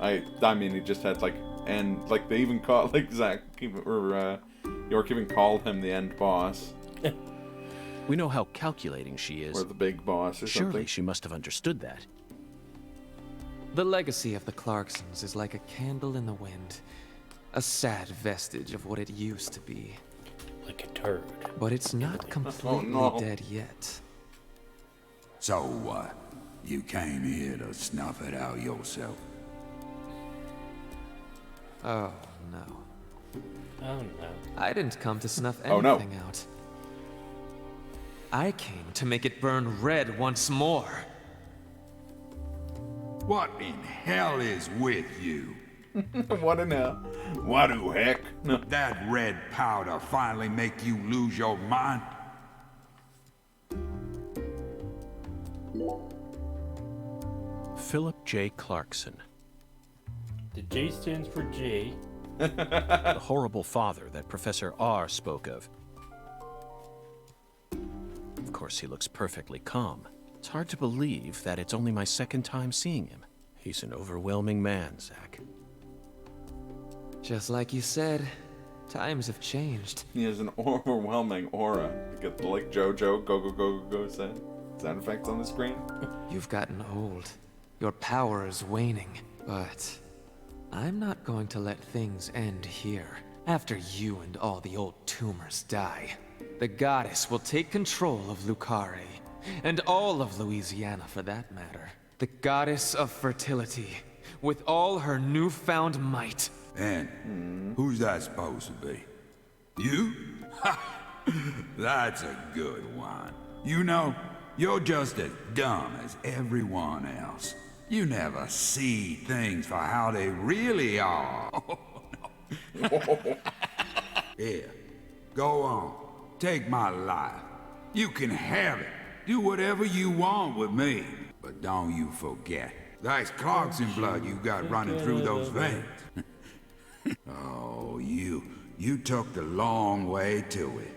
I mean, he just had like, and like they even call like Zack or York even called him the end boss We know how calculating she is. or the big boss or Surely something. she must have understood that. The legacy of the Clarksons is like a candle in the wind. A sad vestige of what it used to be. Like a turd. But it's not completely no. dead yet. So what? You came here to snuff it out yourself? Oh, no. Oh no. I didn't come to snuff Oh, no. anything out. I came to make it burn red once more. What in hell is with you? What in hell? What the heck? No. That red powder finally make you lose your mind? Philip J. Clarkson, The J stands for J. the horrible father that Professor R spoke of. Of course, he looks perfectly calm. It's hard to believe that it's only my second time seeing him. He's an overwhelming man, Zack. Just like you said, times have changed. He has an overwhelming aura. Like JoJo, go go go go go sound effects on the screen. You've gotten old. Your power is waning. But I'm not going to let things end here. After you and all the old tumors die, the goddess will take control of Lucare, and all of Louisiana for that matter. The goddess of fertility, with all her newfound might. And who's that supposed to be? You? Ha! That's a good one. You know, you're just as dumb as everyone else. You never see things for how they really are. Here, go on. Take my life. You can have it. Do whatever you want with me. But don't you forget, that's Clarkson blood you got running through those veins. Oh, you took the long way to it.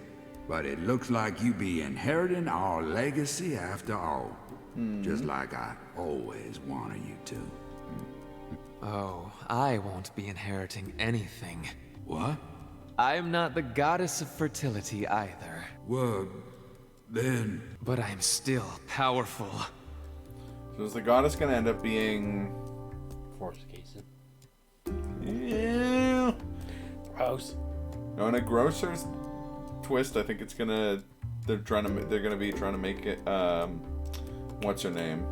But it looks like you be inheriting our legacy after all. Just like I always wanted you to. Oh, I won't be inheriting anything. What? I'm not the goddess of fertility either. Well, then... But I'm still powerful. So is the goddess gonna end up being... Force cases. Yeah. Gross. No, in a grosser twist, I think it's gonna... They're gonna be trying to make it, what's her name?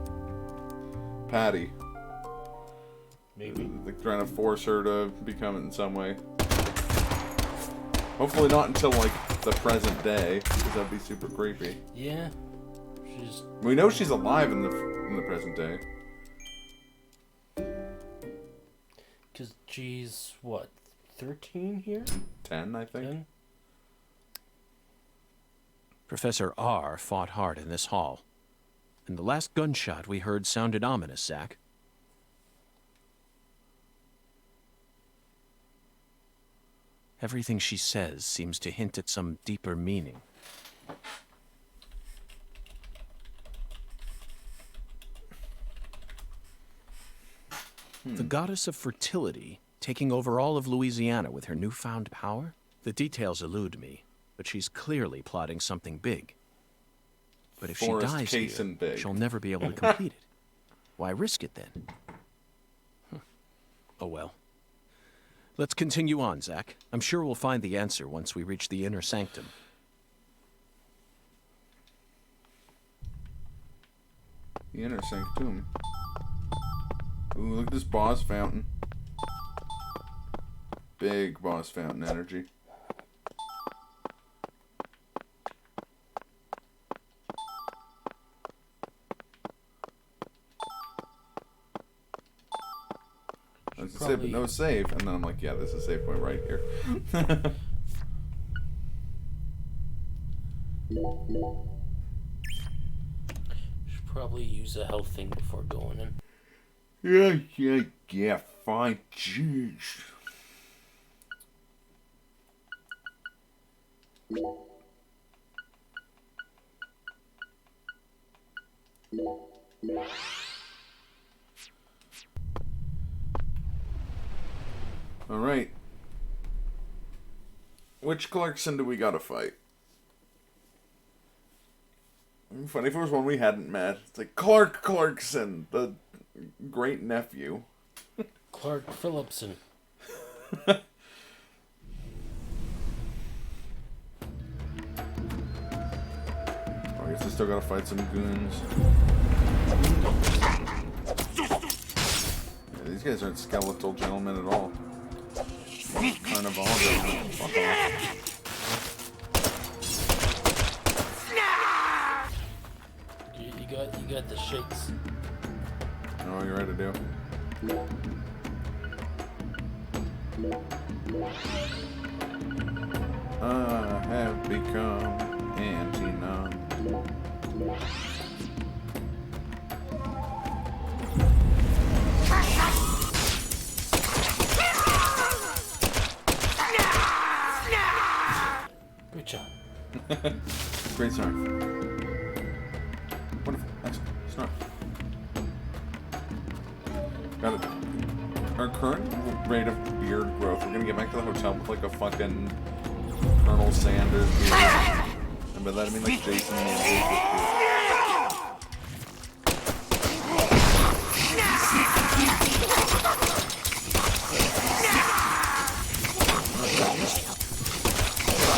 Patty. Maybe. They're trying to force her to become it in some way. Hopefully not until, like, the present day, because that'd be super creepy. Yeah. She's... We know she's alive in the present day. Because she's, what, 13 here? 10, I think. 10? Professor R fought hard in this hall. And the last gunshot we heard sounded ominous, Zach. Everything she says seems to hint at some deeper meaning. The goddess of fertility taking over all of Louisiana with her newfound power? The details elude me, but she's clearly plotting something big. But if Forest she dies here, big. she'll never be able to complete it. Why risk it then? Oh well. Let's continue on, Zach. I'm sure we'll find the answer once we reach the inner sanctum. The inner sanctum. Ooh, look at this boss fountain. Big boss fountain energy. But no save, and then I'm like, yeah, there's a save point right here. Should probably use a health thing before going in. Yeah, fine, jeez. Alright. Which Clarkson do we gotta fight? Funny if it was one we hadn't met. It's like Clark Clarkson, the great nephew. Clark Phillipson. I guess I still gotta fight some goons. Yeah, these guys aren't skeletal gentlemen at all. Carnival gentlemen. Fuck off. You got the shakes. I know what you're ready to do. I have become anti-numb. Good job. Great snarf. Wonderful. Excellent. Snarf. Got it. Our current rate of beard growth, we're gonna get back to the hotel with like a fucking Colonel Sanders beard. And by that I mean like Jason Manzukis beard.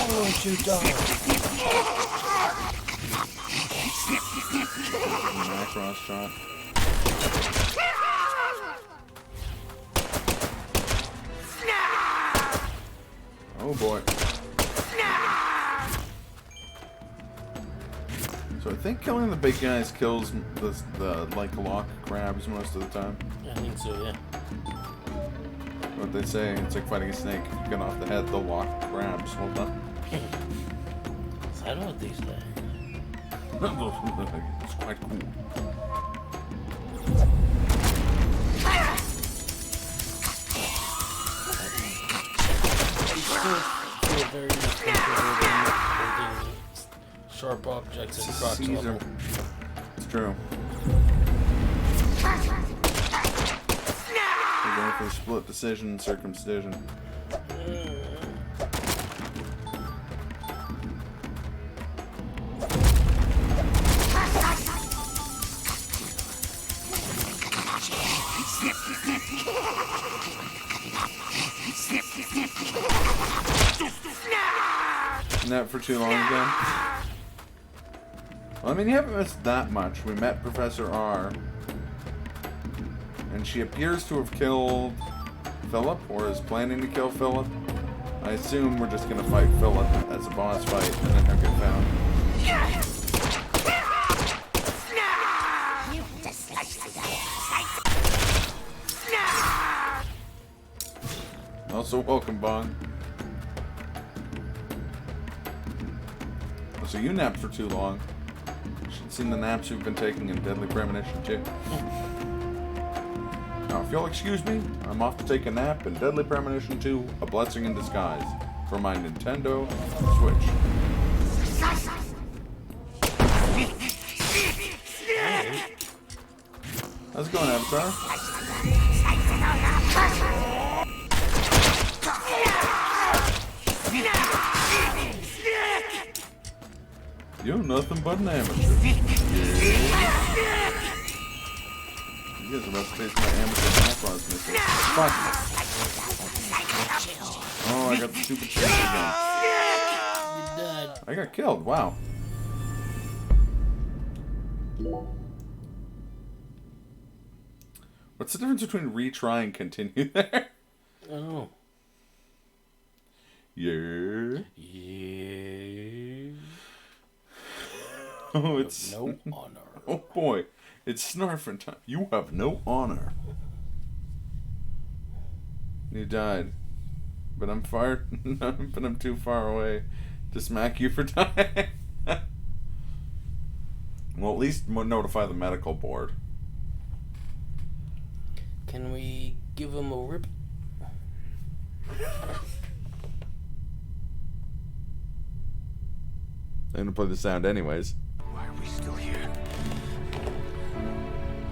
Won't you die? Macross shot. Oh boy. So think killing the big guys kills the like lock crabs most of the time. I think so, yeah. What they say, it's like fighting a snake. If you get off the head, the lock crabs. Well done. I know what they say. It's quite cool. Feel very uncomfortable holding sharp objects at crotch level. It's true. We're going for a split decision, circumcision. Not for too long again. Well, I mean, you haven't missed that much. We met Professor R. And she appears to have killed Philip, or is planning to kill Philip. I assume we're just gonna fight Philip as a boss fight, and then he'll get found. Also, welcome, Bong. So you napped for too long. You should have seen the naps you've been taking in Deadly Premonition too. Now, if you'll excuse me, I'm off to take a nap in Deadly Premonition 2, A Blessing in Disguise, for my Nintendo Switch. How's it going, Avatar? You're nothing but an amateur. Yeah. You guys are about to face my amateur Macross missile. Fuck. Oh, I got the stupid shit again. I got killed. Wow. What's the difference between retry and continue there? Oh. Yeah. Yeah. Oh, it's no honor. Oh boy, it's snarfing time. You have no honor. You died, but I'm far. But I'm too far away to smack you for dying. Well, at least notify the medical board. Can we give him a rip? I'm gonna play the sound anyways. Why are we still here?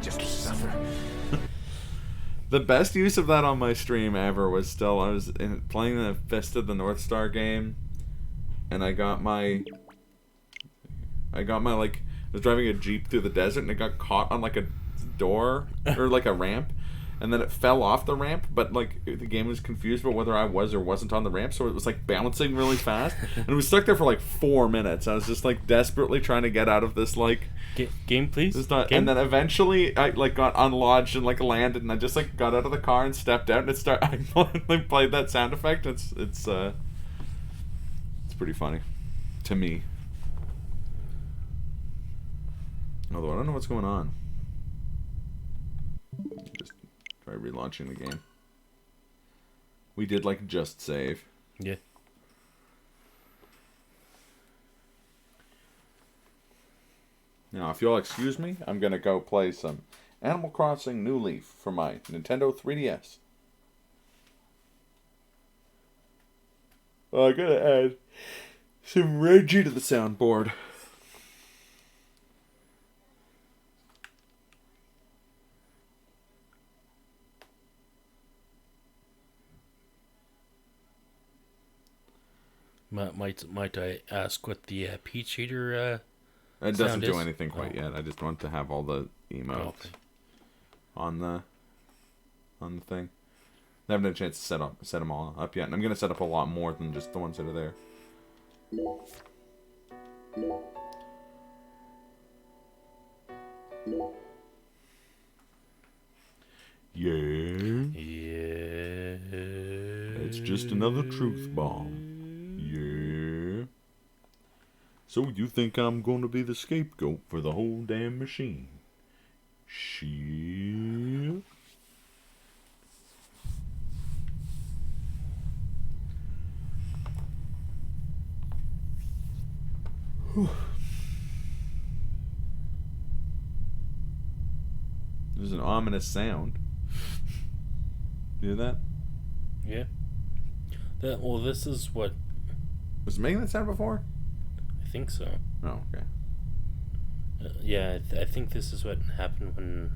Just to suffer. The best use of that on my stream ever was still I was playing the Fist of the North Star game, and I got my like I was driving a Jeep through the desert and it got caught on like a door or like a ramp, and then it fell off the ramp, but like the game was confused about whether I was or wasn't on the ramp, so it was like bouncing really fast, and it was stuck there for like 4 minutes. I was just like desperately trying to get out of this like game, please. Game? And then eventually I like got unlodged and like landed, and I just like got out of the car and stepped out, and it started. I played that sound effect. It's pretty funny to me. Although I don't know what's going on. Just try relaunching the game. We did like just save. Yeah. Now, if you'll excuse me, I'm gonna go play some Animal Crossing New Leaf for my Nintendo 3DS. I gotta add some Reggie to the soundboard. Might I ask what the Peach Eater it doesn't do is? anything quite yet. I just want to have all the emotes on the thing. I haven't had a chance to set them all up yet, and I'm gonna set up a lot more than just the ones that are there. Yeah. Yeah. It's just another truth bomb. Yeah. So you think I'm gonna be the scapegoat for the whole damn machine? Shit. There's an ominous sound. You hear that? Yeah. Well, this is what... Was it making that sound before? I think so. Oh, okay. Yeah, I think this is what happened when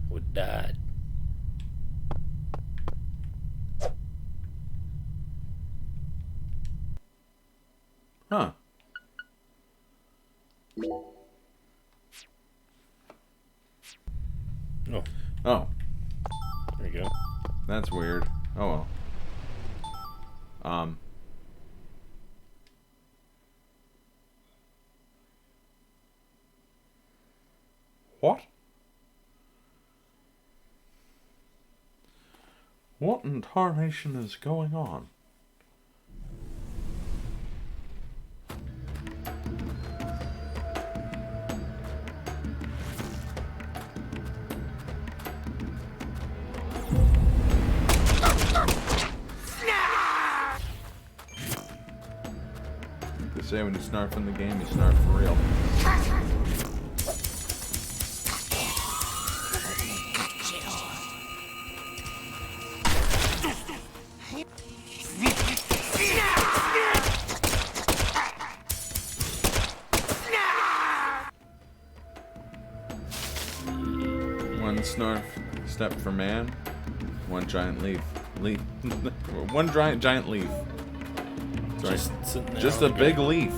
Wood died. Huh. Oh. Oh. There you go. That's weird. Oh well. What? What in tarnation is going on? They say when you snarf in the game, you snarf for real. One snarf step for man, one giant leaf. One giant leaf. Sorry. Just a big leaf.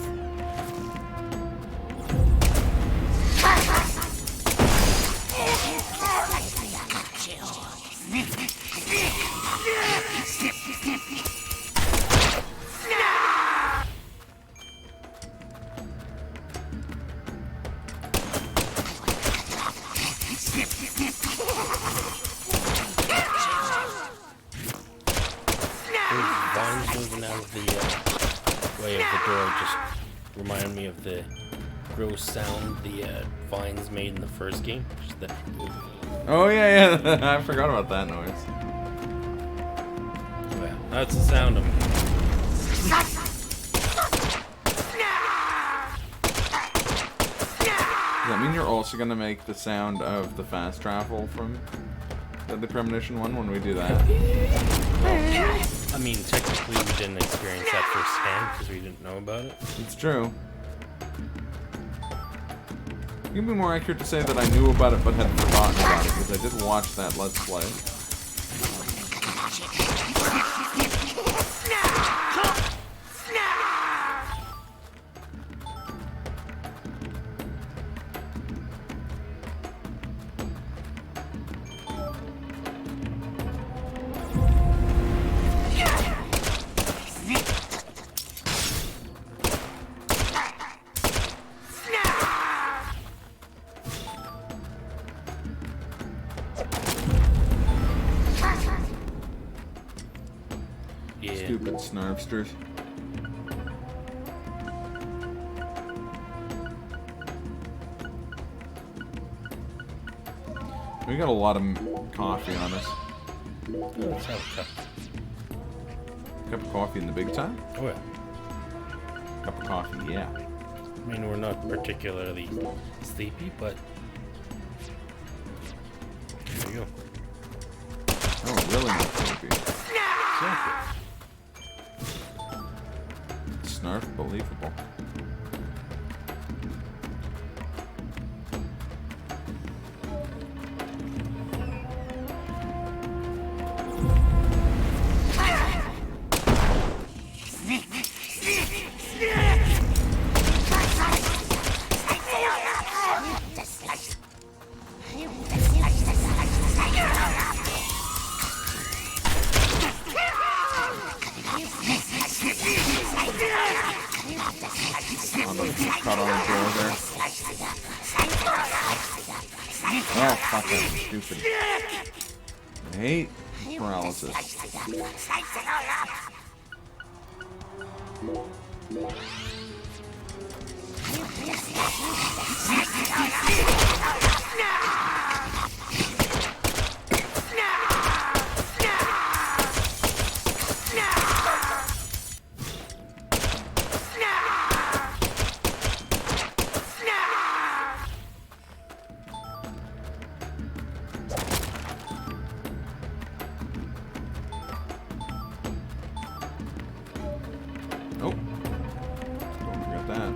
Vines moving out of the way of the door just remind me of the gross sound the vines made in the first game. Just the... Oh yeah, I forgot about that noise. Yeah, that's the sound of it. Does that mean you're also gonna make the sound of the fast travel from the Premonition one when we do that? I mean, technically we didn't experience that firsthand because we didn't know about it. It's true. It'd be more accurate to say that I knew about it but had forgotten about it, because I did watch that Let's Play. Stupid snarfsters. We got a lot of coffee on us. Let's have a cup. Cup of coffee in the big time? Oh yeah. Cup of coffee, yeah. I mean, we're not particularly sleepy, but there you go. Oh, really not sleepy. Exactly. Snarf, believable. Caught on the door there. Oh, fuck, that's stupid. I hate paralysis. Oh. Don't forget that.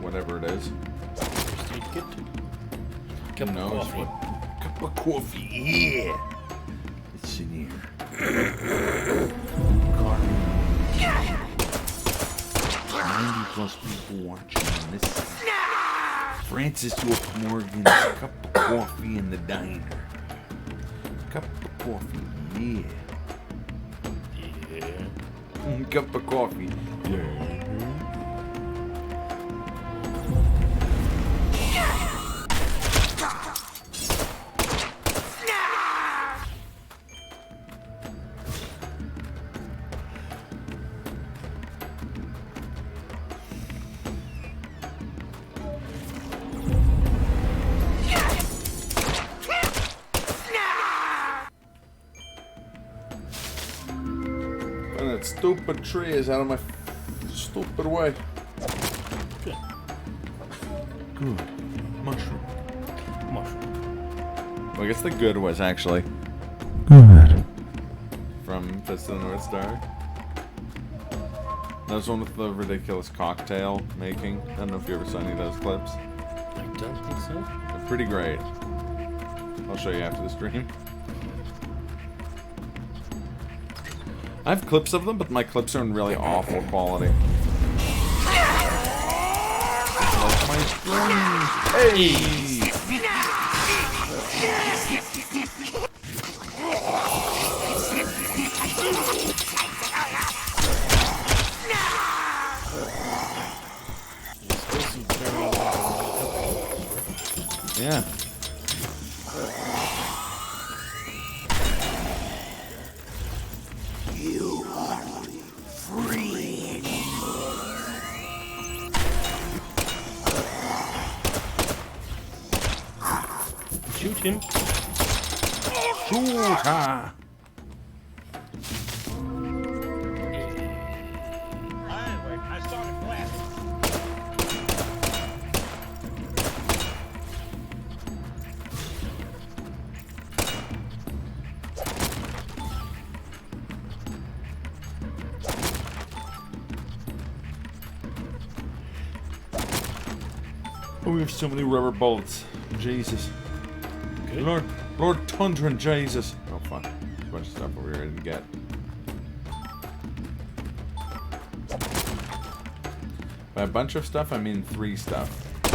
Whatever it is. First you get to. Cup Who of knows coffee. what? Cup of coffee, yeah. It's in here. Coffee. 90+ people watching this. Francis York Morgan's cup of coffee in the diner. Cup of coffee, yeah. Yeah. Cup of coffee, yeah. And that stupid tree is out of my stupid way. Good. Good. Mushroom. Mushroom. Well, I guess the good was actually good. From Fist of the North Star. That was one with the ridiculous cocktail making. I don't know if you ever saw any of those clips. I don't think so. They're pretty great. I'll show you after the stream. I have clips of them, but my clips are in really awful quality. Like my strings. Hey! Yeah. You are free. Shoot him. Shoot her! Anyway, I started blasting. Oh, we have so many rubber bullets. Jesus. Good. Lord Tundra and Jesus. Oh, fuck. There's a bunch of stuff over here I didn't get. By a bunch of stuff, I mean 3 stuff. In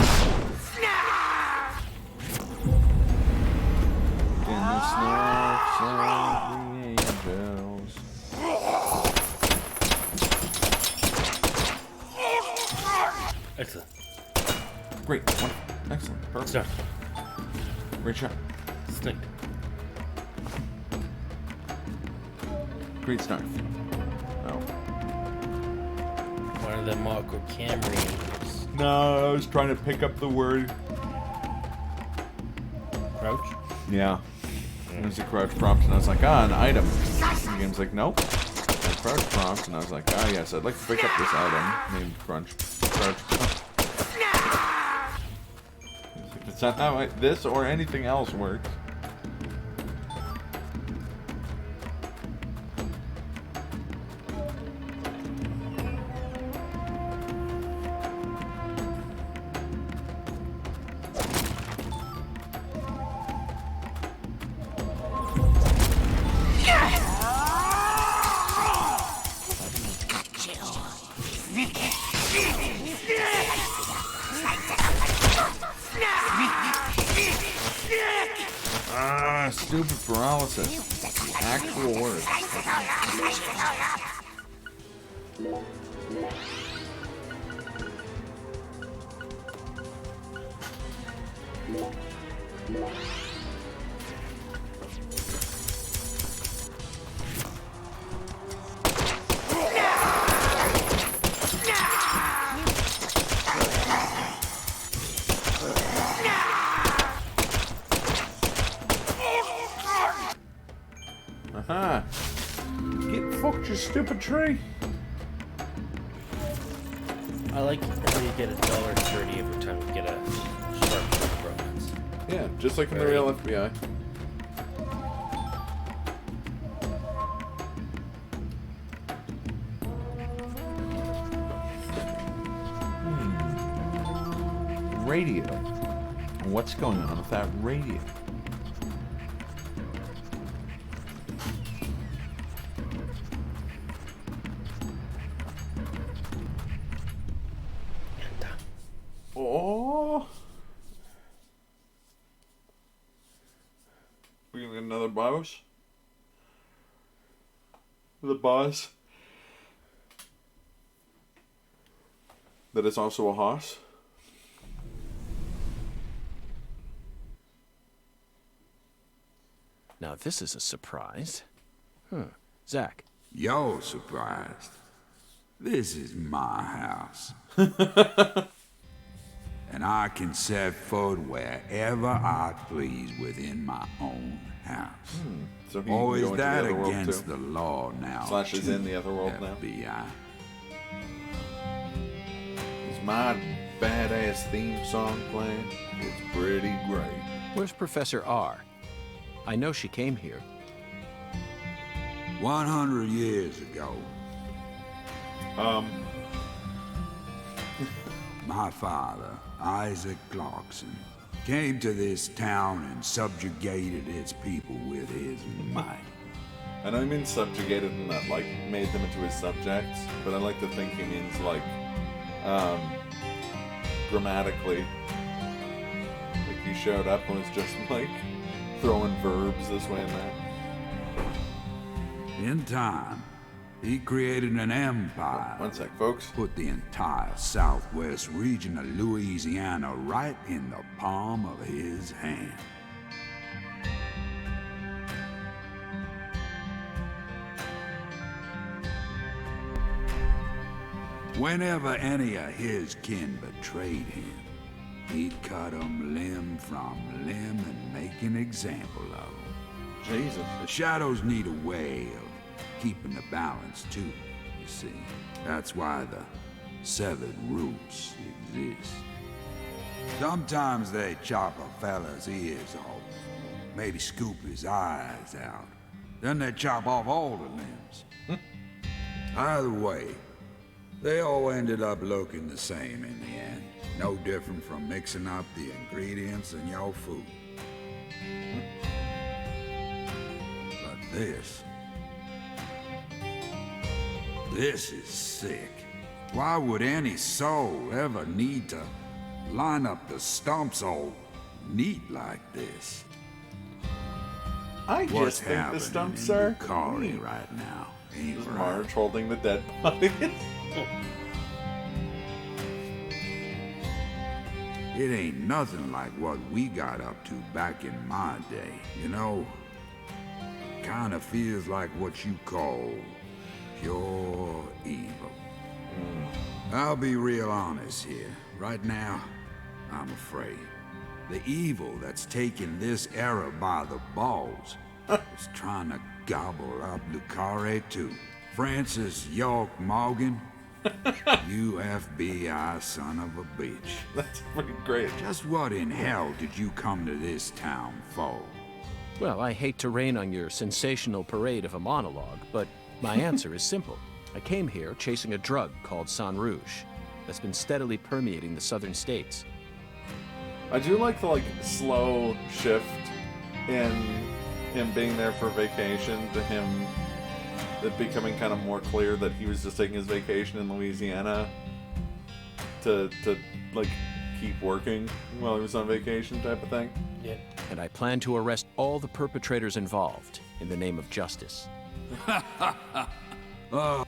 the snaps of the angels. Excellent. Great. Wonderful. Excellent. Perfect. Start. Great shot. Snake. Great start. Oh. One of them Marco Cambrians. No, I was trying to pick up the word. Crouch. Yeah. There's a crouch prompt, and I was like, an item. And the game's like, nope. A crouch prompt, and I was like, yes, I'd like to pick up this item named Crouch Prompt. It's not how this or anything else works. Stupid paralysis. Actual word. Haha. Get fucked, you stupid tree. I like how you get $1.30 every time you get a sharp romance. Yeah, just like in the real FBI. Radio. What's going on with that radio? Oh, we gonna get another boss. The boss that is also a hoss. Now this is a surprise. Zach. You're surprised. This is my house. And I can set foot wherever I please within my own house. So he Or can is go into that the other world against too? the law now? Slash is in the other world now. FBI. Is my badass theme song playing? It's pretty great. Where's Professor R? I know she came here. 100 years ago, my father, Isaac Clarkson, came to this town and subjugated its people with his might. I know he means subjugated and that, like, made them into his subjects, but I like to think he means, like, grammatically. Like, he showed up and was just, like, throwing verbs this way and that. In time, he created an empire. One sec, folks. Put the entire southwest region of Louisiana right in the palm of his hand. Whenever any of his kin betrayed him, he'd cut 'em limb from limb and make an example of 'em. Jesus. The shadows need a way of keeping the balance too, you see. That's why the severed roots exist. Sometimes they chop a fella's ears off, maybe scoop his eyes out. Then they chop off all the limbs. Either way, they all ended up looking the same in the end. No different from mixing up the ingredients in your food. But this is sick. Why would any soul ever need to line up the stumps all neat like this? I What's just think the happening stumps in are Bukhari neat. right now? Ain't Is right. Marge holding the dead body? It ain't nothing like what we got up to back in my day. You know, kinda feels like what you call pure evil. I'll be real honest here. Right now, I'm afraid. The evil that's taking this era by the balls is trying to gobble up Lucare too. Francis York Morgan, you FBI son of a bitch. That's pretty great. Just what in hell did you come to this town for? Well, I hate to rain on your sensational parade of a monologue, but my answer is simple. I came here chasing a drug called San Rouge that's been steadily permeating the southern states. I do like the slow shift in him being there for vacation to him it becoming kind of more clear that he was just taking his vacation in Louisiana to keep working while he was on vacation type of thing. Yeah. And I plan to arrest all the perpetrators involved in the name of justice.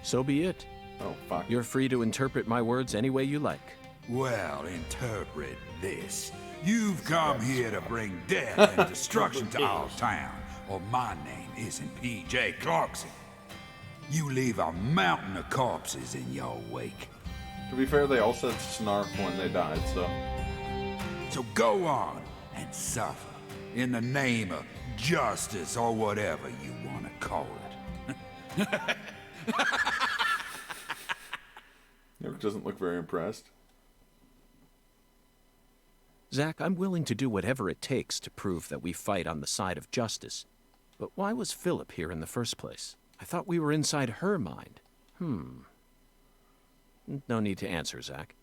So be it. Oh, fuck. You're free to interpret my words any way you like. Well, interpret this. You've come here to bring death and destruction to our town, or my name isn't P.J. Clarkson. You leave a mountain of corpses in your wake. To be fair, they all said snarf when they died, so... So go on and suffer in the name of justice or whatever you want to call it. York doesn't look very impressed. Zach, I'm willing to do whatever it takes to prove that we fight on the side of justice. But why was Philip here in the first place? I thought we were inside her mind. No need to answer, Zach.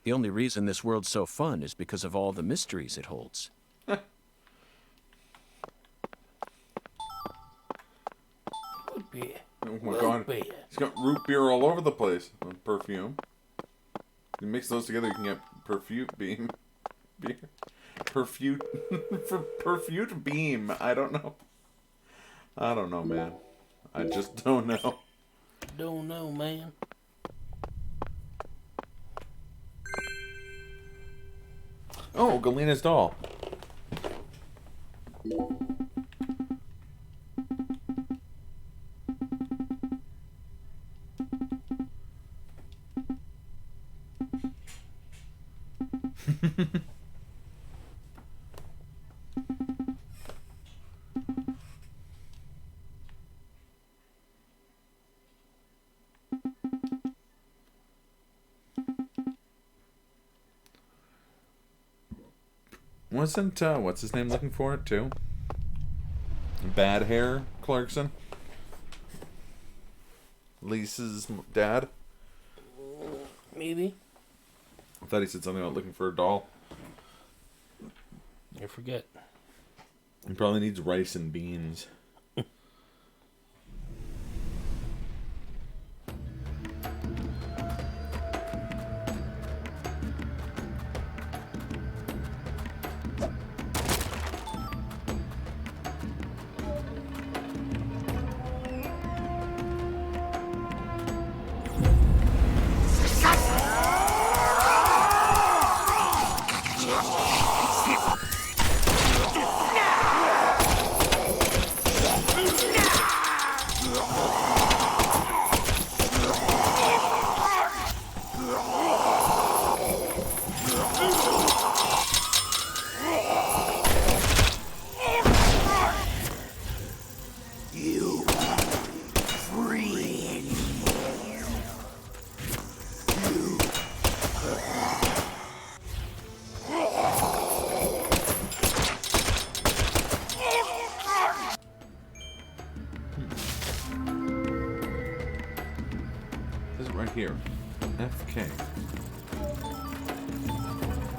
The only reason this world's so fun is because of all the mysteries it holds. Root beer. Oh my Root god. beer. He's got root beer all over the place. And perfume. You mix those together, you can get perfute beam. Beer. Perfute. Perfute beam. I don't know. I don't know, man. I just don't know. Don't know, man. Oh, Galena's doll. Wasn't, what's his name looking for it, too? Bad Hair Clarkson? Lisa's dad? Maybe. I thought he said something about looking for a doll. I forget. He probably needs rice and beans. Here. FK.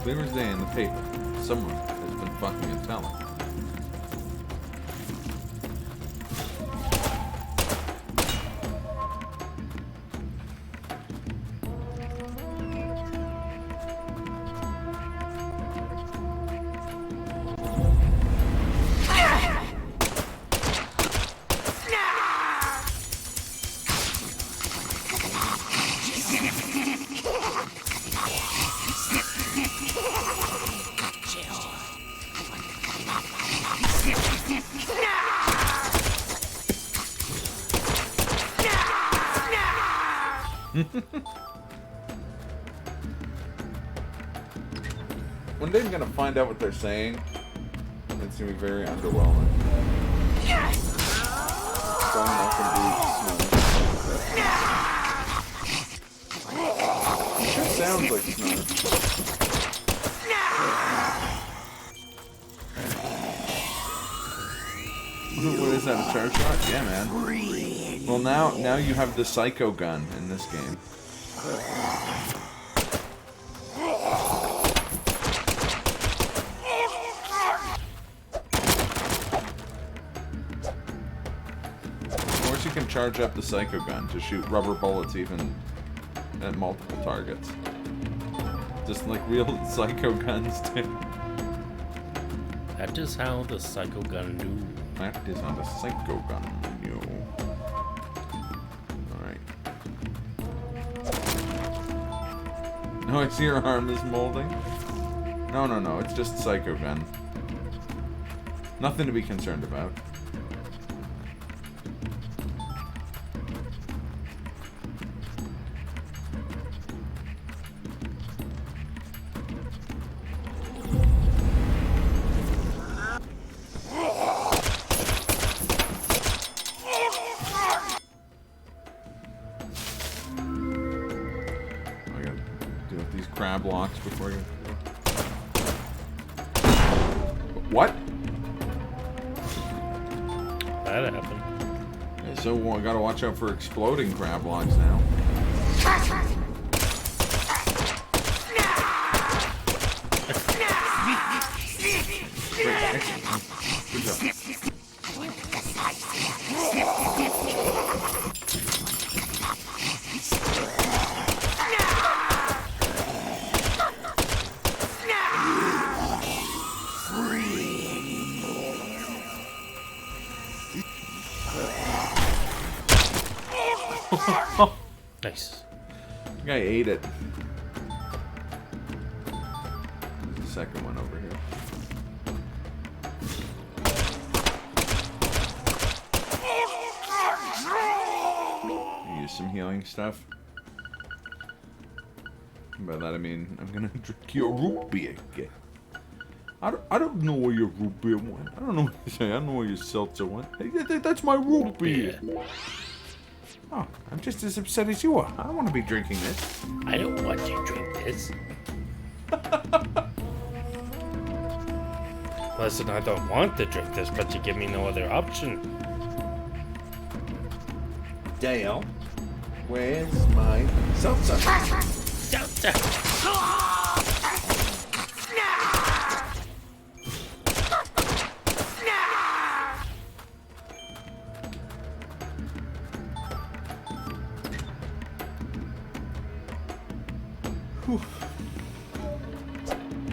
Clear as day in the paper. Someone has been fucking and telling. One day I'm gonna find out what they're saying. It's gonna be very underwhelming. Strong enough and deep snow. It sounds like snow. What is that, a charge shot? Yeah, man. Well, now you have the psycho gun in this game. Of course, you can charge up the psycho gun to shoot rubber bullets even at multiple targets. Just like real psycho guns do. That is how the psycho gun do. That is how the psycho gun do. Alright. No, I see your arm is molding. No, it's just psycho gun. Nothing to be concerned about. crab blocks before you. What? That happened. Yeah, so I gotta watch out for exploding crab blocks now. Good job. Nice. I think I ate it. There's a second one over here. Use some healing stuff. By that I mean I'm gonna drink your root beer again. I don't know where your root beer went. I don't know what you say. I don't know where your seltzer went. Hey, that's my root beer. Oh, I'm just as upset as you are. I don't want to be drinking this. I don't want you to drink this. Listen, I don't want to drink this, but you give me no other option. Dale, where's my seltzer? Seltzer!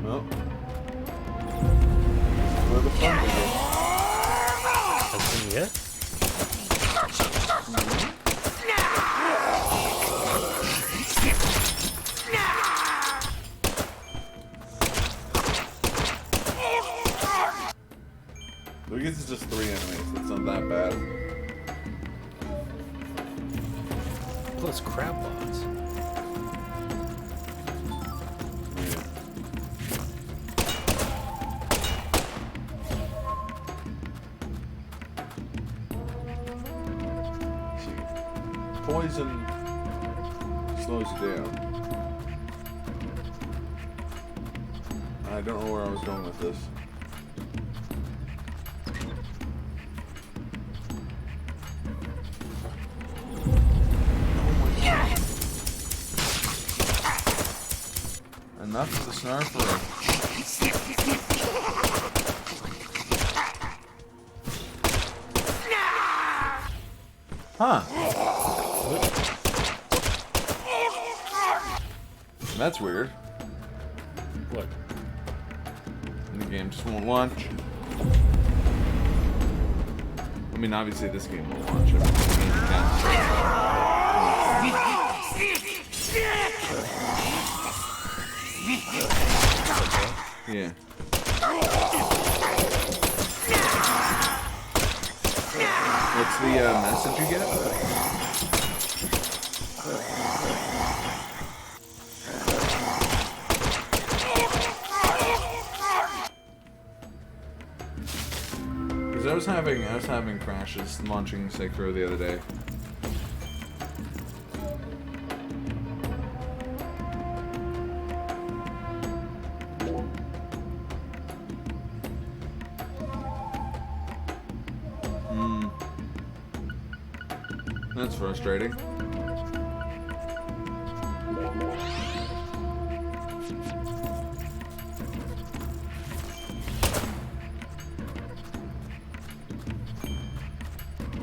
Well, where the fun begins. Nothing yet? I guess it's just 3 enemies. It's not that bad. Plus crab bots. Poison slows you down. I don't know where I was going with this. Enough of the snarfering. Huh. That's weird. What? The game just won't launch. I mean, obviously this game won't launch. Yeah. What's the message you get? Because I was having crashes launching Sekiro the other day. That's frustrating.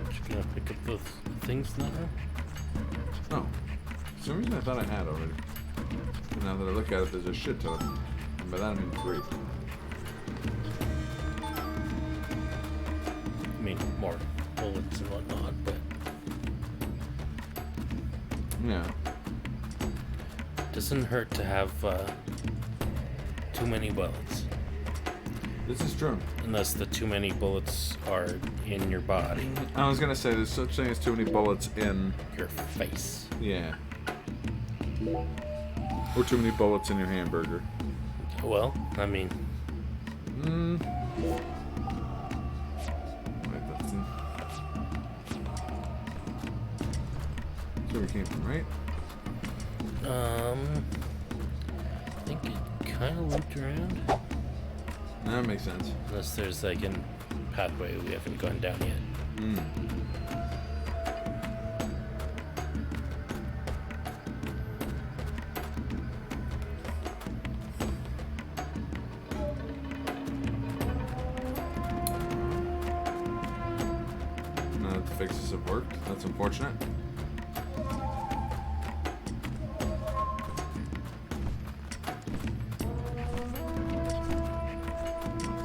Just gonna pick up those things now? Oh. For some reason I thought I had already. But now that I look at it, there's a shit ton. And by that I mean 3. I mean, more bullets and whatnot, but... Yeah. Doesn't hurt to have too many bullets. This is true. Unless the too many bullets are in your body. I was gonna say there's such thing as too many bullets in your face. Yeah. Or too many bullets in your hamburger. Well, I mean. Wait, that's in... That's where we came from, right? kind of looped around. That makes sense. Unless there's like a pathway we haven't gone down yet. None of the fixes have worked. That's unfortunate.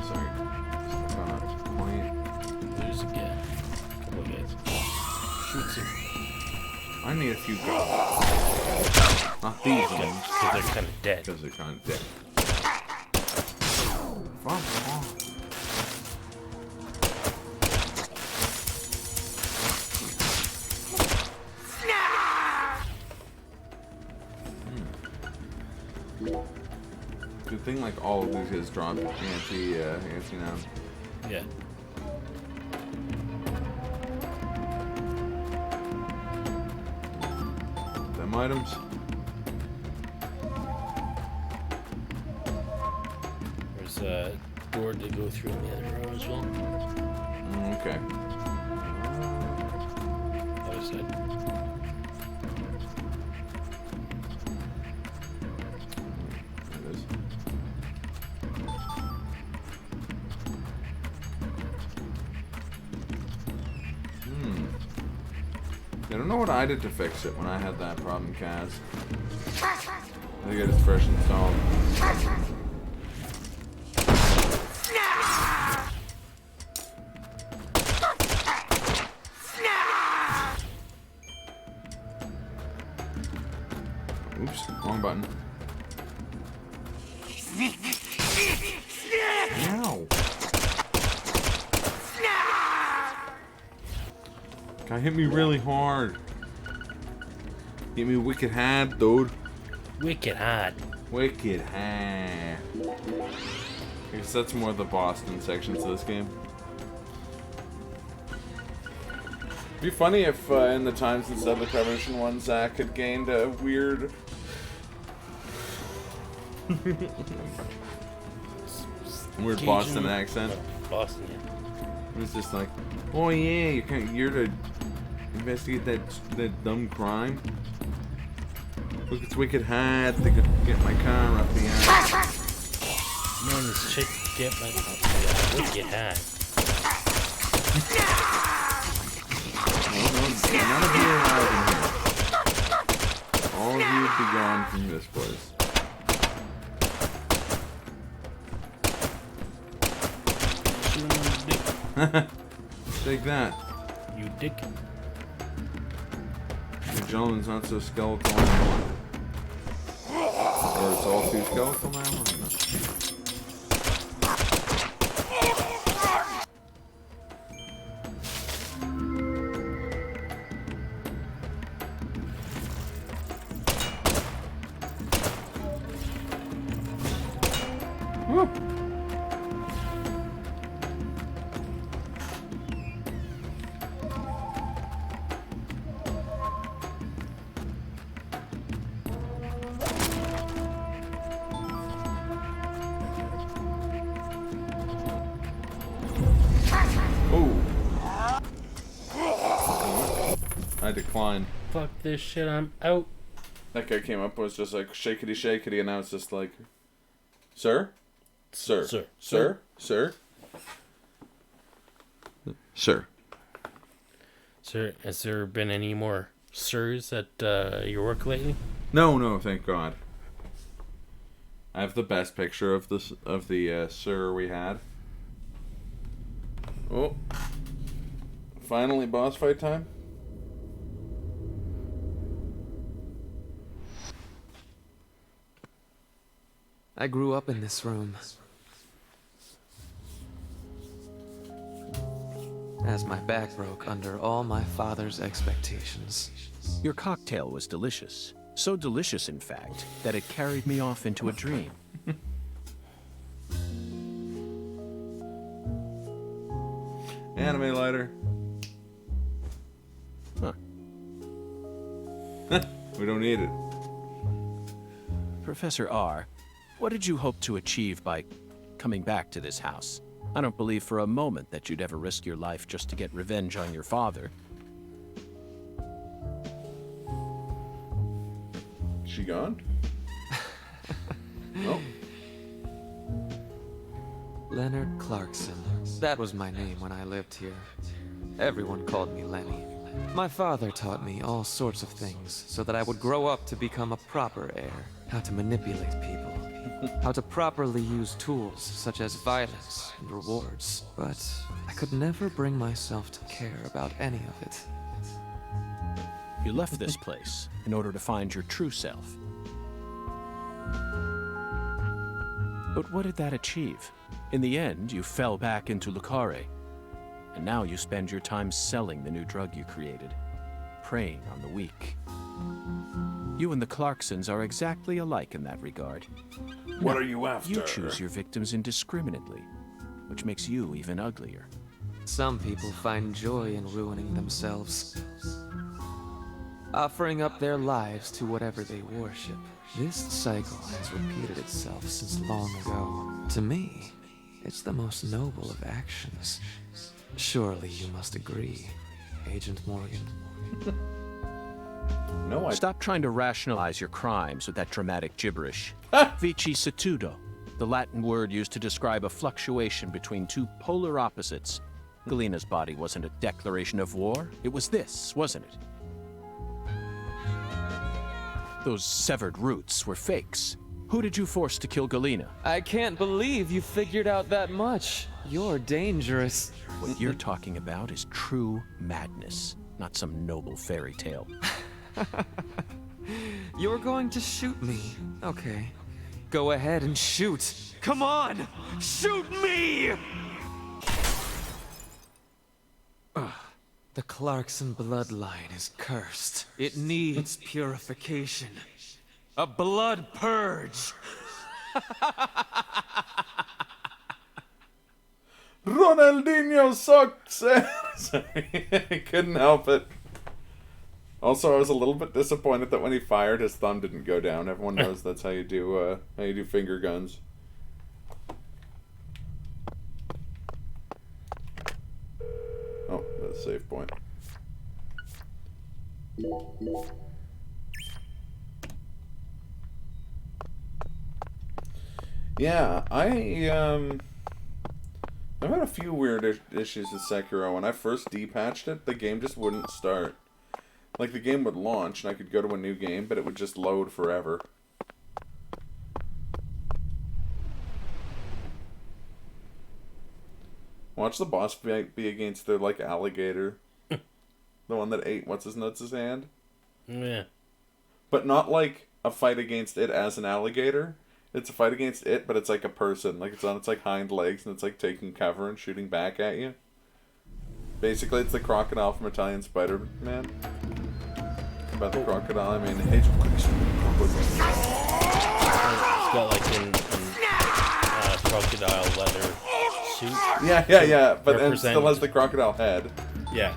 Sorry. Stuck on a point. There's a guy. Couple of guys. Shoots him. I need a few guns. Not these ones. Because they're kind of dead. Because they're kind of dead. Fuck off. Good thing like all of these guys drop anti now. Yeah. Them items. There's a door to go through in the other row as well. Okay. Other side. There it is. I don't know what I did to fix it when I had that problem, Kaz. I think I just fresh installed. Oops, wrong button. Ow! Guy hit me really hard. Hit me wicked hard, dude. Wicked hard. Wicked hard. I guess that's more the Boston sections of this game. It'd be funny if in the times instead of the Premonition one, Zach had gained a weird... weird Boston accent. Boston, yeah. It was just like, oh yeah, you're to investigate that dumb crime. Look, it's wicked hard to get my car up the ass. Man, this chick get my wicked hard. No, none of you are allowed in here. All of you would be gone from this place. Shooting on the dick. Take that. You dick. The gentleman's not so skeletal anymore. Or it's all too skeletal now? I don't know. Woo. I decline. Fuck this shit, I'm out. That guy came up and was just like, shakety shakety, and now it's just like, Sir? Sir? Sir. Sir? Sir? Sir? Sir, has there been any more sirs at your work lately? No, thank God. I have the best picture of this of the sir we had. Oh. Finally boss fight time? I grew up in this room. As my back broke under all my father's expectations. Your cocktail was delicious. So delicious, in fact, that it carried me off into a dream. Anime lighter. Huh. We don't need it. Professor R, What did you hope to achieve by coming back to this house? I don't believe for a moment that you'd ever risk your life just to get revenge on your father. She gone? No. Leonard Clarkson. That was my name when I lived here. Everyone called me Lenny. My father taught me all sorts of things so that I would grow up to become a proper heir. How to manipulate people. How to properly use tools such as violence and rewards. But I could never bring myself to care about any of it. You left this place in order to find your true self. But what did that achieve? In the end, you fell back into Lucare. And now you spend your time selling the new drug you created, preying on the weak. You and the Clarksons are exactly alike in that regard. What are you after? You choose your victims indiscriminately, which makes you even uglier. Some people find joy in ruining themselves, offering up their lives to whatever they worship. This cycle has repeated itself since long ago. To me, it's the most noble of actions. Surely you must agree, Agent Morgan. No, I... Stop trying to rationalize your crimes with that dramatic gibberish. Vicissitudo, the Latin word used to describe a fluctuation between two polar opposites. Galena's body wasn't a declaration of war. It was this, wasn't it? Those severed roots were fakes. Who did you force to kill Galena? I can't believe you figured out that much. You're dangerous. What you're talking about is true madness, not some noble fairy tale. You're going to shoot me. Okay. Go ahead and shoot. Come on! Shoot me! The Clarkson bloodline is cursed. It needs purification. A blood purge. Ronaldinho sucks! Sorry, I couldn't help it. Also, I was a little bit disappointed that when he fired, his thumb didn't go down. Everyone knows that's how you do finger guns. Oh, that's a save point. Yeah, I've had a few weird issues with Sekiro. When I first depatched it, the game just wouldn't start. Like, the game would launch, and I could go to a new game, but it would just load forever. Watch the boss fight be against the, like, alligator. The one that ate what's-his-nuts' hand. Yeah. But not, like, a fight against it as an alligator. It's a fight against it, but it's like a person. Like, it's on its, like, hind legs, and it's, like, taking cover and shooting back at you. Basically, it's the crocodile from Italian Spider-Man. About the crocodile, I mean, hey, it's got, like, an crocodile leather suit. Yeah, but then it still has the crocodile head. Yeah.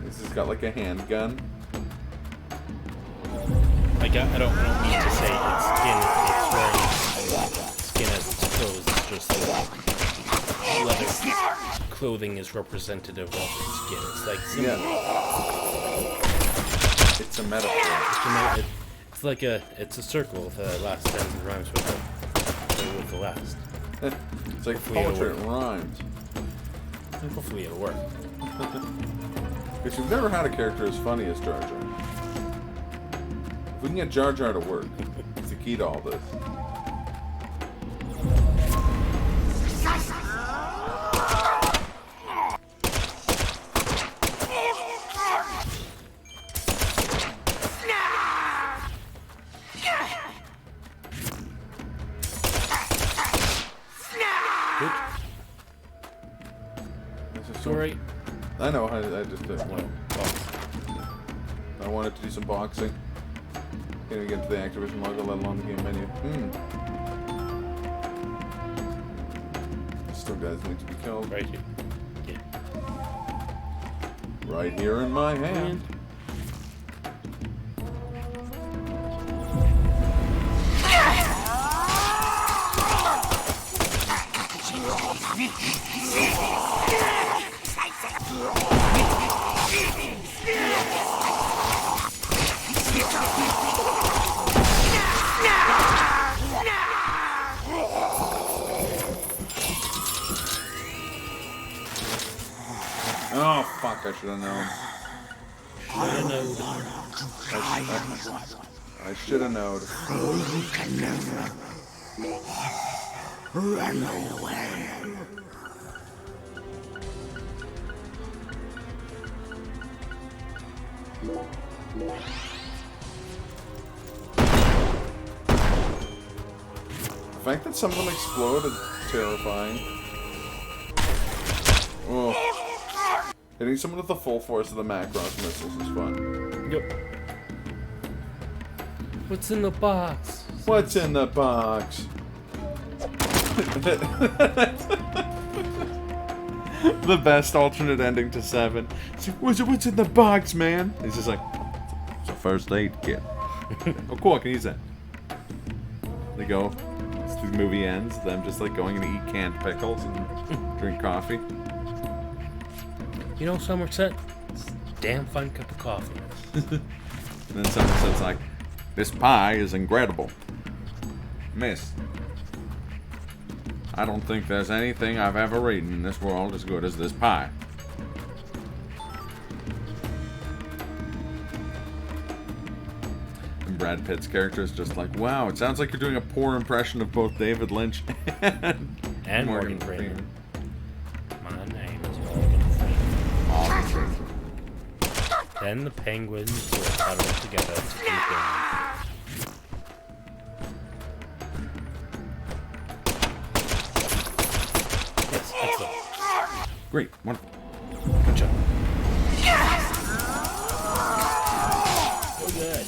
This has got, like, a handgun. I don't mean to say it's skin as its clothes. It's just leather clothing is representative of its skin. It's like It's a metaphor. It's like it's a circle. If the last sentence rhymes with the last. It's like poetry. It rhymes. Hopefully it'll work. Because you've never had a character as funny as Jar Jar. If we can get Jar Jar to work, it's the key to all this. Sorry. I know, I just didn't want to. I wanted to do some boxing. Can't even get to the Activision logo, let alone the game menu. Still guys need to be killed. Right here. Yeah. Right here in my hand. Oh fuck! I should have known. I should have known. You can never run away. The fact that some of them explode is terrifying. Oh. Hitting someone with the full force of the Macross missiles is fun. Yep. What's in the box? What's in the box? The best alternate ending to 7. What's in the box, man? He's just like, it's a first aid kit. Oh, cool, I can use that. They go, the movie ends, them just like going to eat canned pickles and drink coffee. You know, Somerset, it's a damn fine cup of coffee. And then Somerset's like, this pie is incredible. Miss, I don't think there's anything I've ever eaten in this world as good as this pie. And Brad Pitt's character is just like, wow, it sounds like you're doing a poor impression of both David Lynch and Morgan Freeman. My name is Morgan Freeman. Then the penguins will huddle together to keep going. Yes, excellent. Great, wonderful. Good job. So good.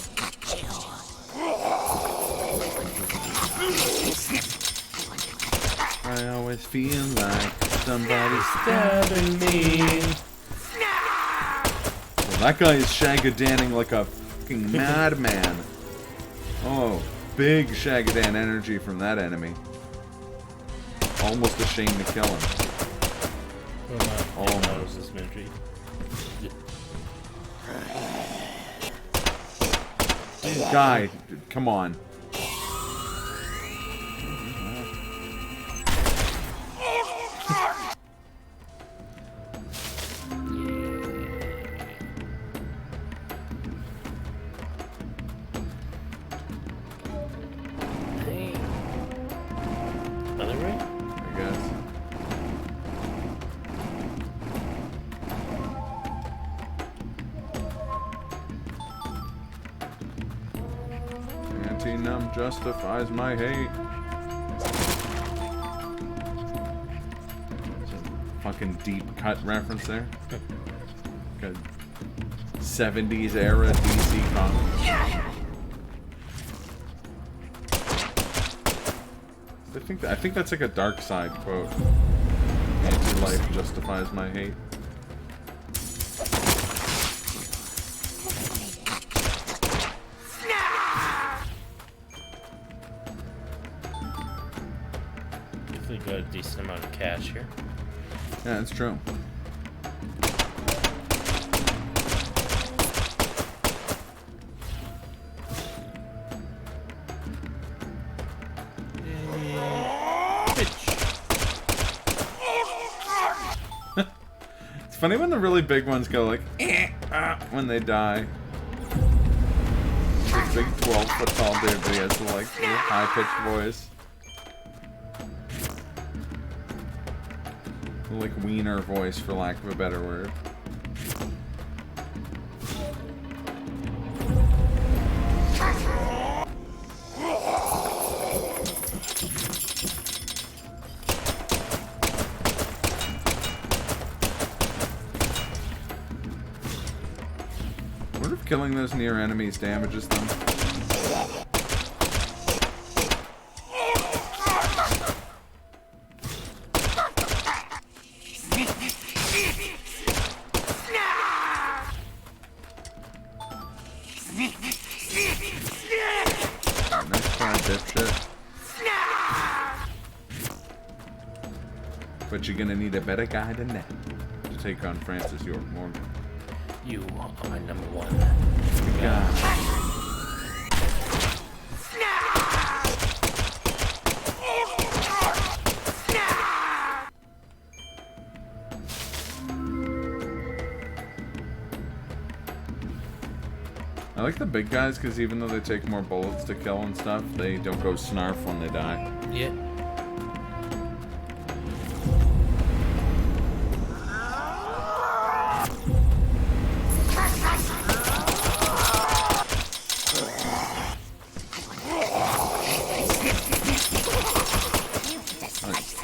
I always feel like somebody's Stabbing me. Well, that guy is shagadanning like a fucking madman. Oh, big shagadan energy from that enemy. Almost ashamed to kill him. Oh, that was this imagery. Guy, come on. Other way? I guess. Anti-numb justifies my hate. Fucking deep cut reference there. Like a 70s era DC comic. I think that's like a Dark Side quote. Anti-life justifies my hate. Definitely got a decent amount of cash here. Yeah, that's true. It's funny when the really big ones go like, when they die. This big 12-foot tall dude, but he has the like high-pitched voice. Like wiener voice, for lack of a better word. I wonder if killing those near enemies damages them. Nice try, dipshit. But you're gonna need a better guy than that to take on Francis York Morgan. You are my number one. God. I like the big guys because even though they take more bullets to kill and stuff, they don't go snarf when they die. Yeah.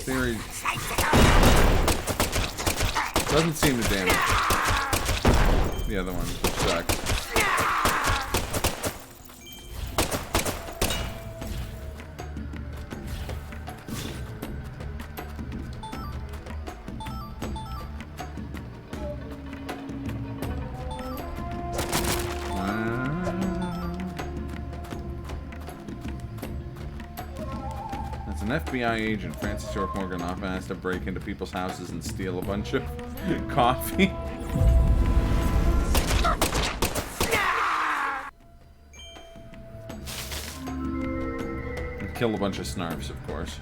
Theory doesn't seem to damage the other one, which sucks. As an FBI agent, Francis York Morgan often has to break into people's houses and steal a bunch of coffee. And kill a bunch of snarfs, of course.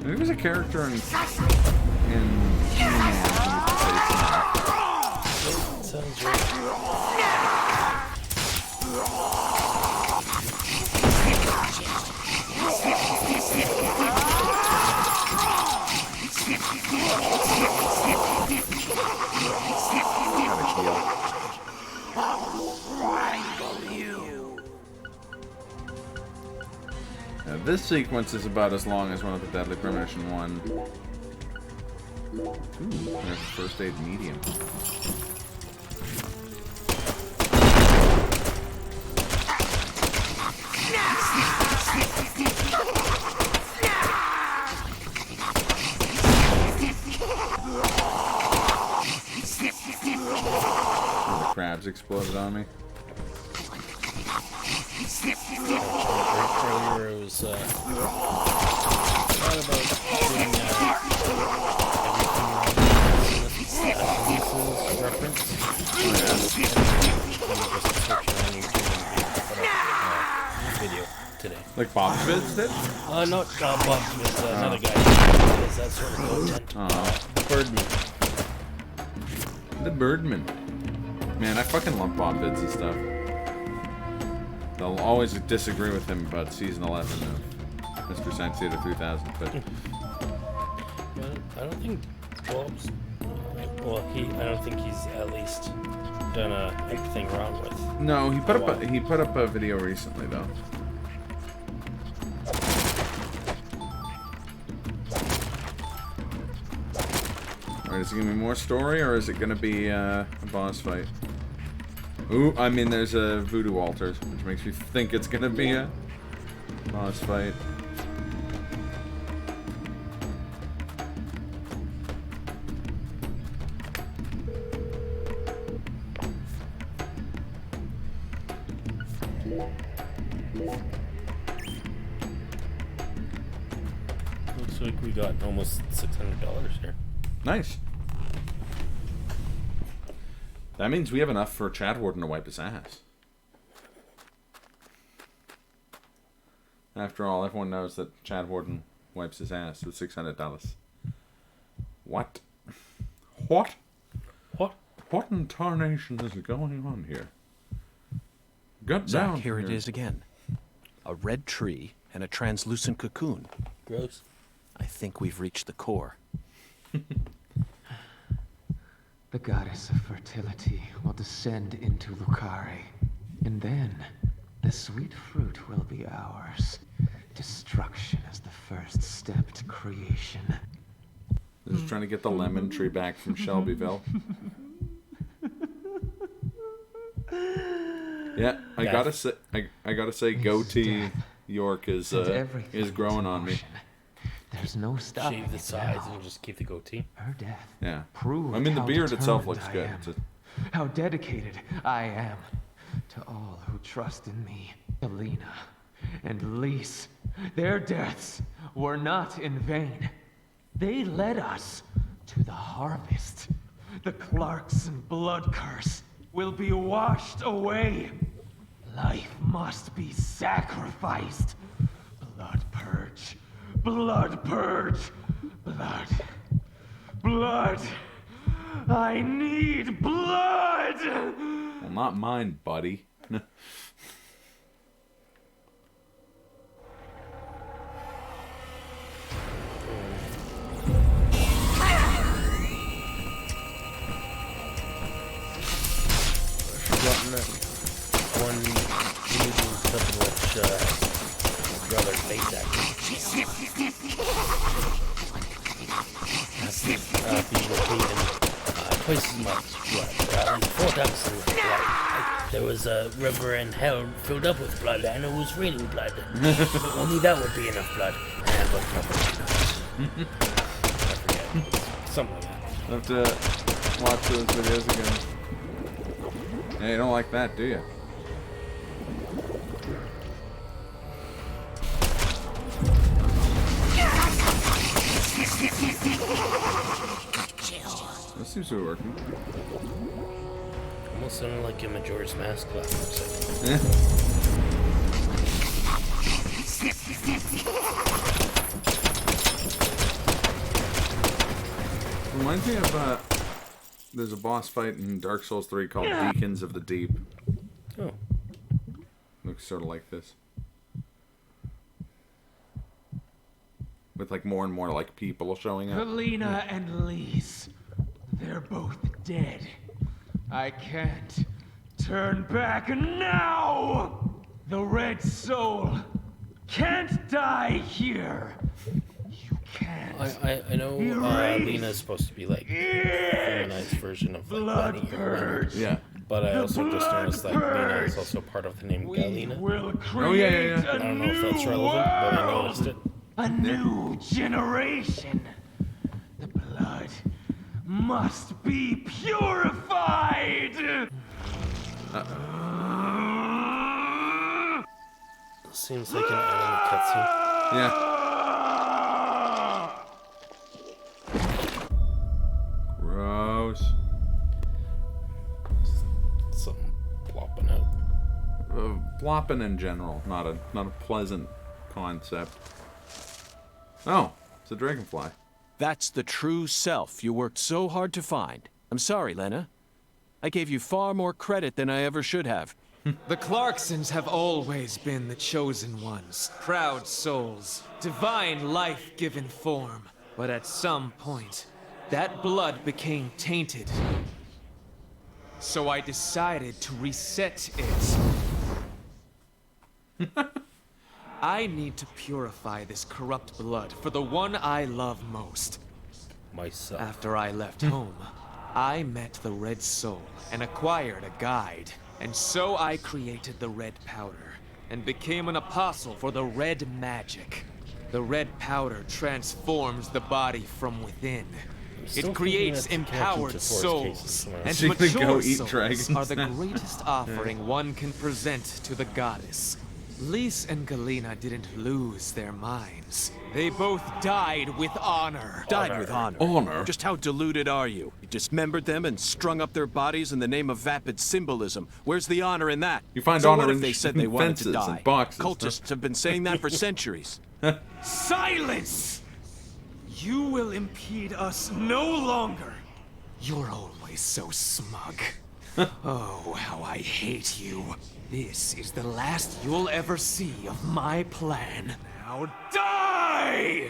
There was a character in Sounds right. Now, this sequence is about as long as one of the Deadly Premonition 1. Ooh, there's a first aid medium. The crabs exploded on me. Earlier it was not about doing everything reference. Video today. Like Bob's Vids did? Not Bob's Vids, another guy. Does that sort of content. Birdman. The Birdman. Man, I fucking love Bob Vids and stuff. They'll always disagree with him about season 11 of Mr. Sensitive 3000, but I don't think Bob's. Well, I don't think he's at least done anything wrong with. no, he put up a video recently though. Alright, is it gonna be more story or is it gonna be a boss fight? Ooh, I mean there's a voodoo altars, which makes me think it's gonna be a boss fight. Looks like we got almost $600 here. Nice. That means we have enough for Chad Warden to wipe his ass. After all, everyone knows that Chad Warden wipes his ass with $600. What? What? What? What in tarnation is going on here? Get Zach, down here it is again. A red tree and a translucent cocoon. Gross. I think we've reached the core. The goddess of fertility will descend into Lucare, and then the sweet fruit will be ours. Destruction is the first step to creation. Just trying to get the lemon tree back from Shelbyville. Yeah, I gotta say, goatee York is growing on me. There's no stopping Shave the it sides now. and just keep the goatee. Her death Yeah. proved I mean, the how beard itself determined looks I good. am, It's how dedicated I am to all who trust in me. Elena, and Lise, their deaths were not in vain. They led us to the harvest. The Clarkson blood curse will be washed away. Life must be sacrificed. Blood purge. Blood purge. Blood. Blood. I need blood! Well, not mine, buddy. One using something which rather face acting. Be repeating twice as much blood, 4 times as much blood. There was a river in hell filled up with blood, and it was raining blood. Only that would be enough blood. But probably not. I forget. Something like that. I have to watch those videos again. Hey, you don't like that, do you? This seems to be working. Almost sounded like a Majora's Mask clap. Yeah. Reminds me of there's a boss fight in Dark Souls 3 called Deacons of the Deep. Oh. Looks sort of like this. With like more and more like people showing up. Helena and Lise, they're both dead. I can't turn back now! The Red Soul can't die here! You can't. I know Lena's supposed to be like a feminized version of like Bunny or Yeah. But I also just noticed that Lena is also part of the name Galena. Oh yeah. I don't know if that's relevant, but I noticed it. A new generation. The blood must be purified. Seems like an anime cutscene. Yeah. Gross. Something plopping out. Flopping in general, not a pleasant concept. Oh, it's a dragonfly. That's the true self you worked so hard to find. I'm sorry, Lena. I gave you far more credit than I ever should have. The Clarksons have always been the chosen ones, proud souls, divine life-given form. But at some point, that blood became tainted. So I decided to reset it. I need to purify this corrupt blood for the one I love most. Myself. After I left home, I met the Red Soul and acquired a guide. And so I created the red powder and became an apostle for the red magic. The red powder transforms the body from within. It creates empowered souls, and mature souls are the greatest offering one can present to the goddess. Lise and Galena didn't lose their minds. They both died with honor. Died with honor? Honor? Just how deluded are you? You dismembered them and strung up their bodies in the name of vapid symbolism. Where's the honor in that? You find so honor what if in they said they wanted to fences die? and boxes, Cultists have been saying that for centuries. Silence! You will impede us no longer. You're always so smug. Oh, how I hate you. This is the last you'll ever see of my plan. Now die!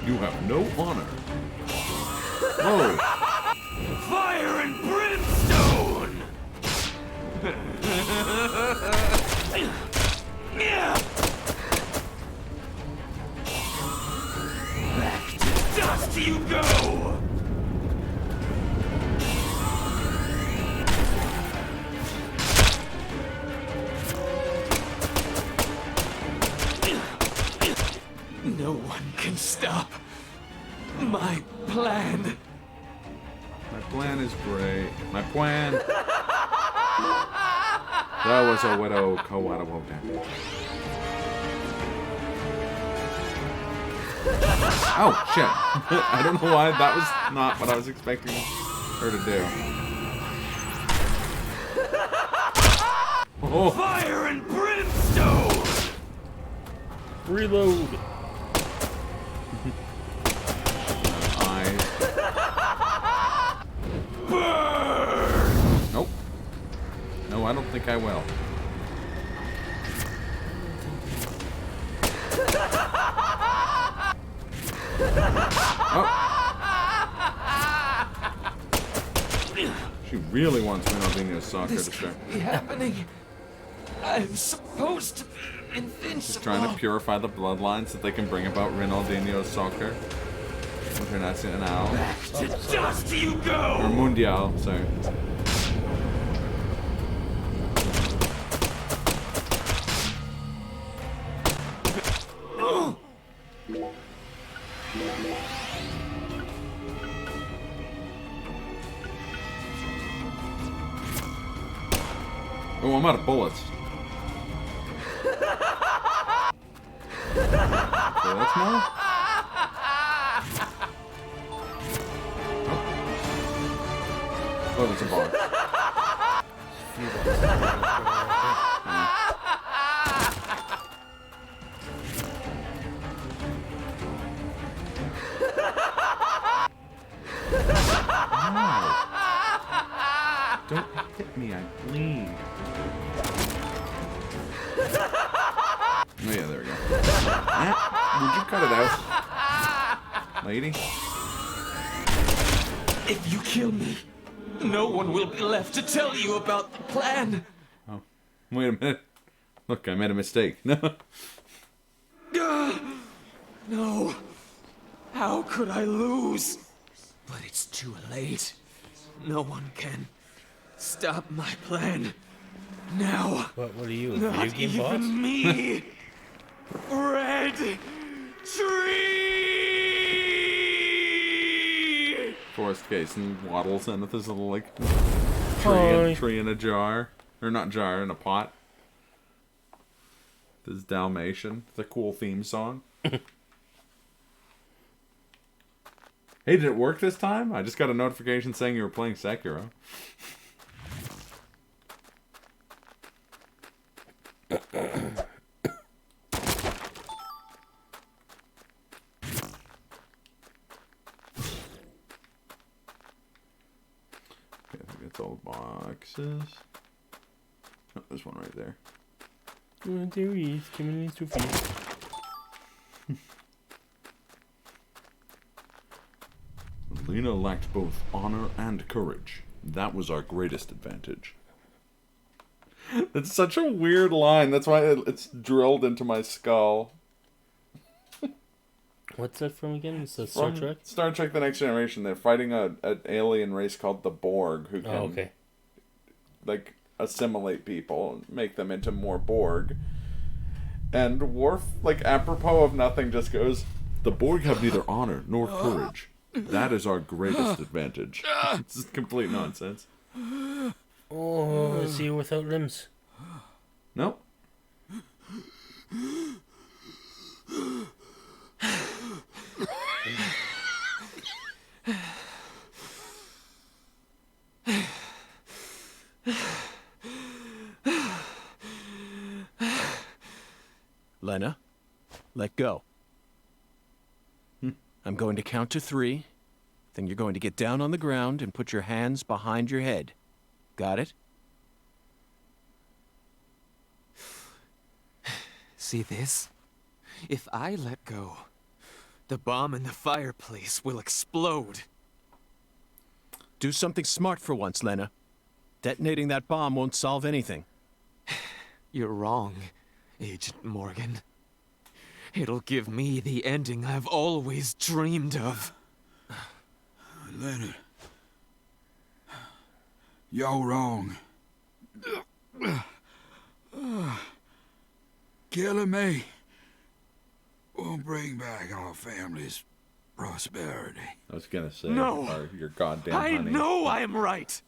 You have no honor. Whoa. Fire and brimstone! Back to dust you go! No one can stop my plan. My plan is great. My plan. That was a widow co-widow damage. Oh shit! I don't know why that was not what I was expecting her to do. Oh. Fire and brimstone! Reload. Eyes. Nope. No, I don't think I will. Oh. She really wants Ronaldinho's soccer to start. happening. I'm supposed to be invincible. She's trying to purify the bloodlines so they can bring about Ronaldinho's soccer. Internacional. Back to dust you go! Or Mundial, sorry. Oh, I'm out of bullets. Okay, that's more. Oh, there's a bar. Don't hit me, I bleed. Oh yeah, there we go. Would you cut it out? Lady? If you kill me, no one will be left to tell you about the plan. Oh, wait a minute. Look, I made a mistake. No. No. How could I lose? But it's too late. No one can stop my plan. Now. What are you, a Not video game even boss? me. Red Tree. Forrest Gayson waddles in with his little, like, Hi. tree in a jar. Or not jar, in a pot. This is Dalmatian. It's a cool theme song. Hey, did it work this time? I just got a notification saying you were playing Sekiro. Okay, I think that's all the boxes. Oh, there's one right there. Oh, there he is, coming in so fast. Lena lacked both honor and courage. That was our greatest advantage. It's such a weird line. That's why it's drilled into my skull. What's that from again? It's a Star Trek? Star Trek The Next Generation. They're fighting an alien race called the Borg who can like assimilate people and make them into more Borg. And Worf, like apropos of nothing, just goes, "The Borg have neither honor nor courage. That is our greatest advantage." It's just complete nonsense. Oh, is he without limbs? Nope. Lena, let go. I'm going to count to 3. Then you're going to get down on the ground and put your hands behind your head. Got it? See this? If I let go, the bomb in the fireplace will explode. Do something smart for once, Lena. Detonating that bomb won't solve anything. You're wrong, Agent Morgan. It'll give me the ending I've always dreamed of. Leonard, you're wrong. Killing me won't bring back our family's prosperity. I was gonna say, No. or your goddamn I honey. know I am right.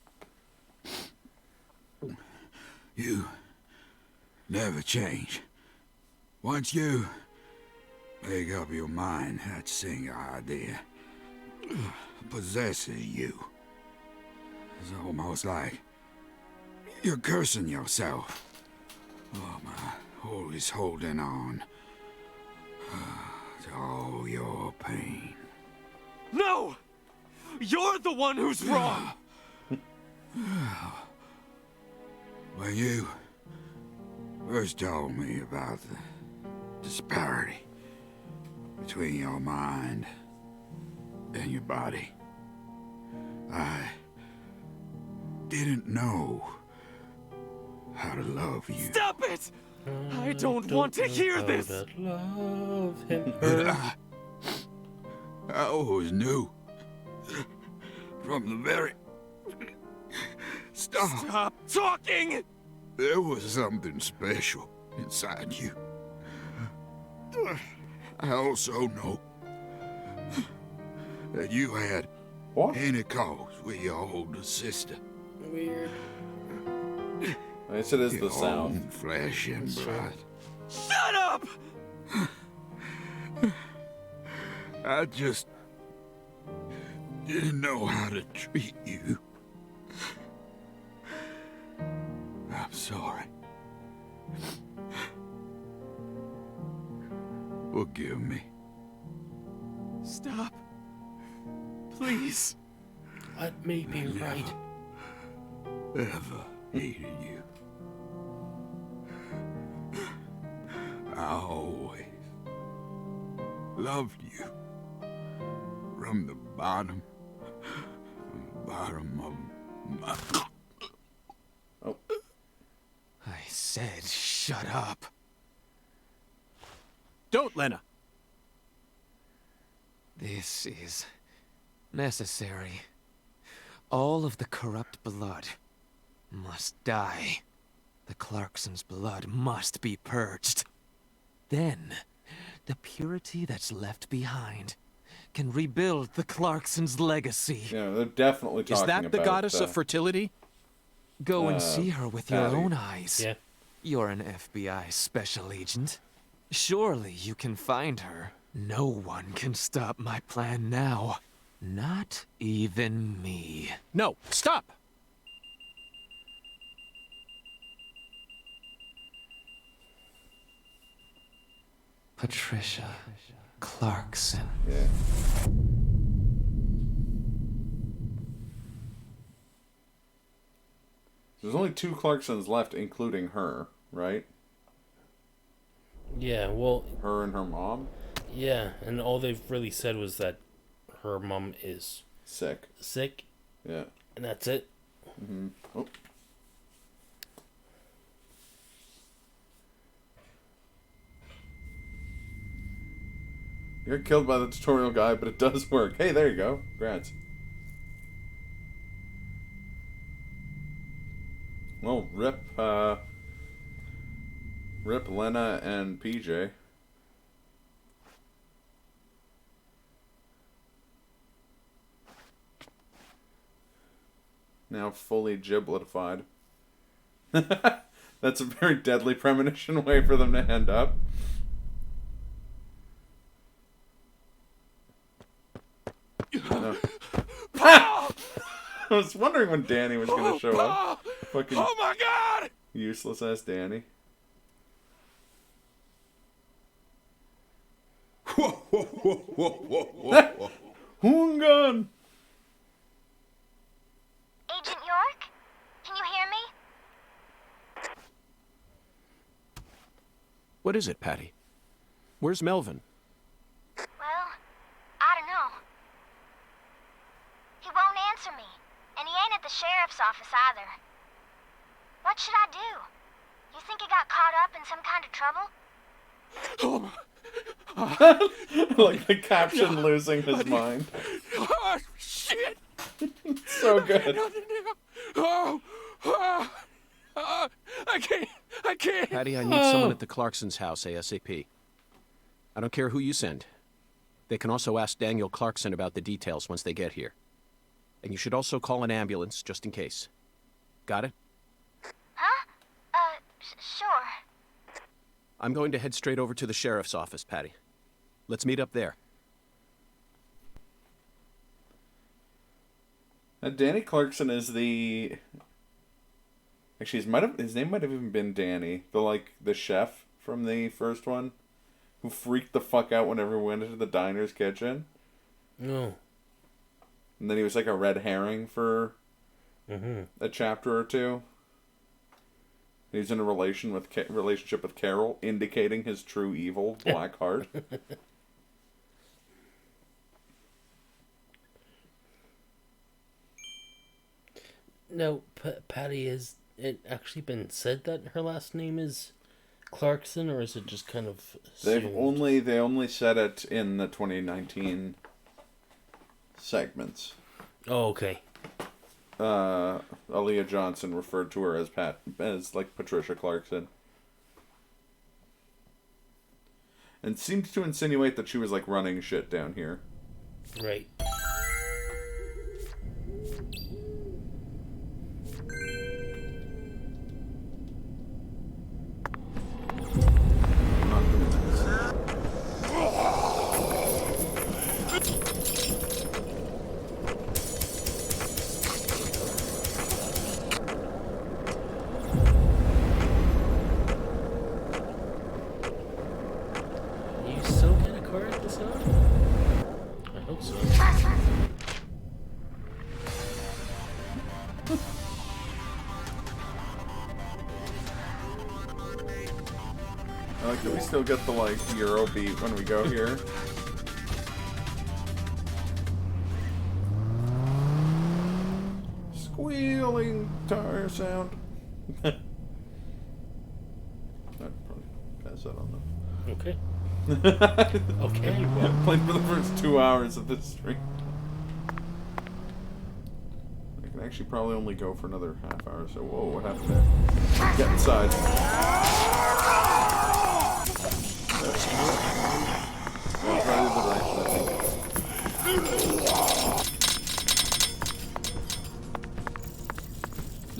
You never change. Once you make up your mind, that single idea possesses you. It's almost like you're cursing yourself. Oh, my, always holding on to all your pain. No! You're the one who's wrong! When you first told me about the disparity between your mind and your body, I didn't know how to love you. Stop it! I don't want to hear this! Love him. But I always knew from the very start. Stop talking! There was something special inside you. I also know that you had any cause with your older sister. Weird. I guess it is Your the South. own flesh and blood. Shut up! I just didn't know how to treat you. I'm sorry. Forgive me. Stop. Please. Let me be right. Ever hated you. I always loved you. From the bottom of my... Oh. I said shut up. Don't, Lena. This is necessary. All of the corrupt blood must die. The Clarksons' blood must be purged. Then, the purity that's left behind can rebuild the Clarksons' legacy. Yeah, they're definitely talking Is about that the goddess of fertility? Go and see her with your Patty. own eyes. Yeah. You're an FBI special agent. Surely you can find her. No one can stop my plan now. Not even me. No, stop! Patricia Clarkson. Yeah. There's only 2 Clarksons left, including her, right? Yeah, well, Her and her mom? yeah, and all they've really said was that her mom is Sick. sick, Yeah. and that's it. Mm-hmm. Oh. You're killed by the tutorial guy, but it does work. Hey, there you go. Congrats. Well, rip Lena and PJ. Now fully gibletified. That's a very deadly premonition way for them to end up. No. I was wondering when Danny was going to show up. Fucking Oh my god! useless ass Danny. Hoongan! Agent York? Can you hear me? What is it, Patty? Where's Melvin? Well, I don't know. He won't answer me, and he ain't at the sheriff's office either. What should I do? You think he got caught up in some kind of trouble? Like the caption losing his mind. Oh, shit! So good. Oh, I can't. Patty, I need someone at the Clarksons' house ASAP. I don't care who you send. They can also ask Daniel Clarkson about the details once they get here. And you should also call an ambulance, just in case. Got it? Huh? Sure. I'm going to head straight over to the sheriff's office, Patty. Let's meet up there. Danny Clarkson is the... Actually, his name might have even been Danny. The chef from the first one. Who freaked the fuck out whenever we went into the diner's kitchen. No. And then he was like a red herring for a chapter or two. He's in a relationship with Carol, indicating his true evil, black heart. Now, Patty, has it actually been said that her last name is Clarkson, or is it just kind of assumed? They only said it in the 2019 segments. Oh, okay. Aaliyah Johnson referred to her as Patricia Clarkson. And seemed to insinuate that she was running shit down here. Right. You still get a car at this hour? I hope so. I like that we still get the Euro beat when we go here. Squealing tire sound. I'd probably pass that on though. Okay. Okay, well. Played for the first 2 hours of this stream. I can actually probably only go for another half hour, so whoa, what happened there? Get inside. Yeah, probably the right,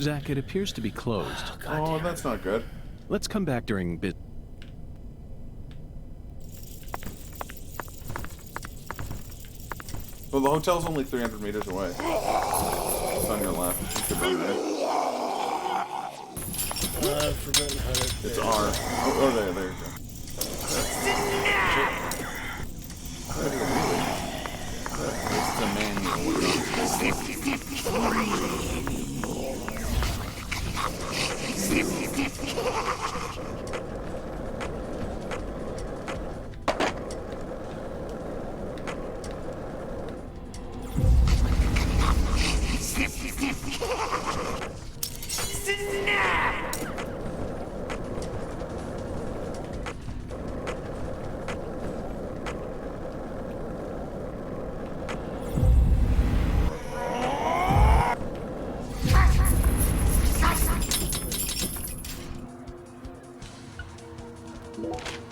Zach, it appears to be closed. Oh, that's not good. Let's come back during business. Well, the hotel's only 300 meters away. It's on your left. You could run there. I've forgotten how to... It's R. Oh, there you go. It's the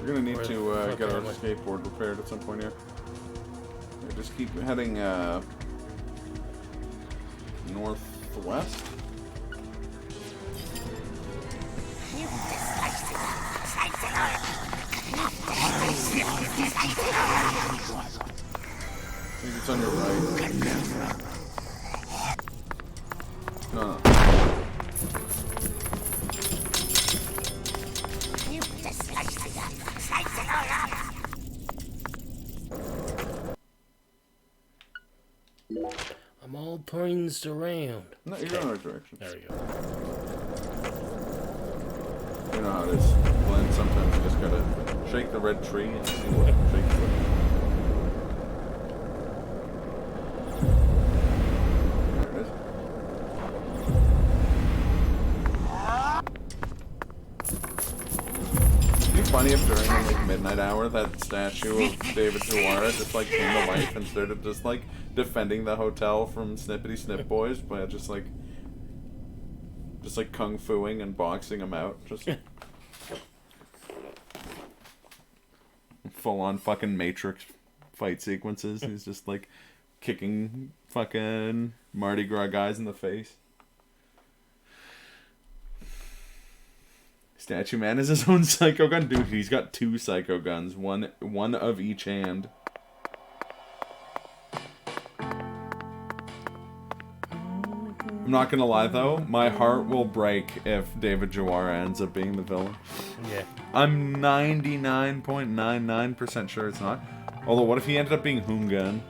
We're gonna need to get our skateboard repaired at some point here. Yeah, just keep heading northwest. I think it's on your right. No. I'm all points around. No, you're going the right direction. There we go. You know how it is. Glenn, sometimes you just gotta shake the red tree and see what shakes it. There it is. It'd be funny if during the midnight hour that statue of David Juara just came to life and started just defending the hotel from Snippety Snip Boys by just kung fuing and boxing them out. Just full on fucking Matrix fight sequences. He's just like kicking fucking Mardi Gras guys in the face. Statue Man is his own psycho gun. Dude, he's got 2 psycho guns. One of each hand. I'm not gonna lie though, my heart will break if David Jawara ends up being the villain. Yeah. I'm 99.99% sure it's not. Although, what if he ended up being Hoongan?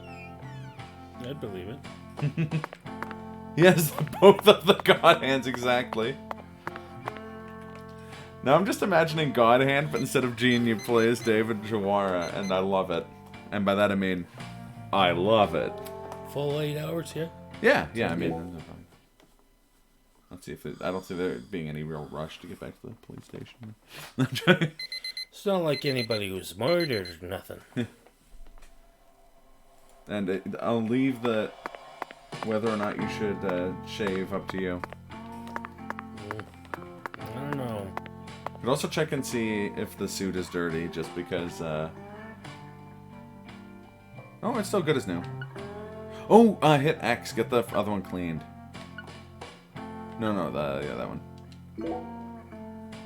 I'd believe it. He has both of the God Hands exactly. Now I'm just imagining God Hand, but instead of Gene, you play as David Jawara, and I love it. And by that I mean, I love it. Full 8 hours, yeah? Yeah, I mean, there's no problem. Let's see if I don't see there being any real rush to get back to the police station. It's not like anybody was murdered or nothing. And I'll leave the whether or not you should shave up to you. I don't know. You could also check and see if the suit is dirty, just because. Oh, it's still good as new. Oh, hit X. Get the other one cleaned. No, that one.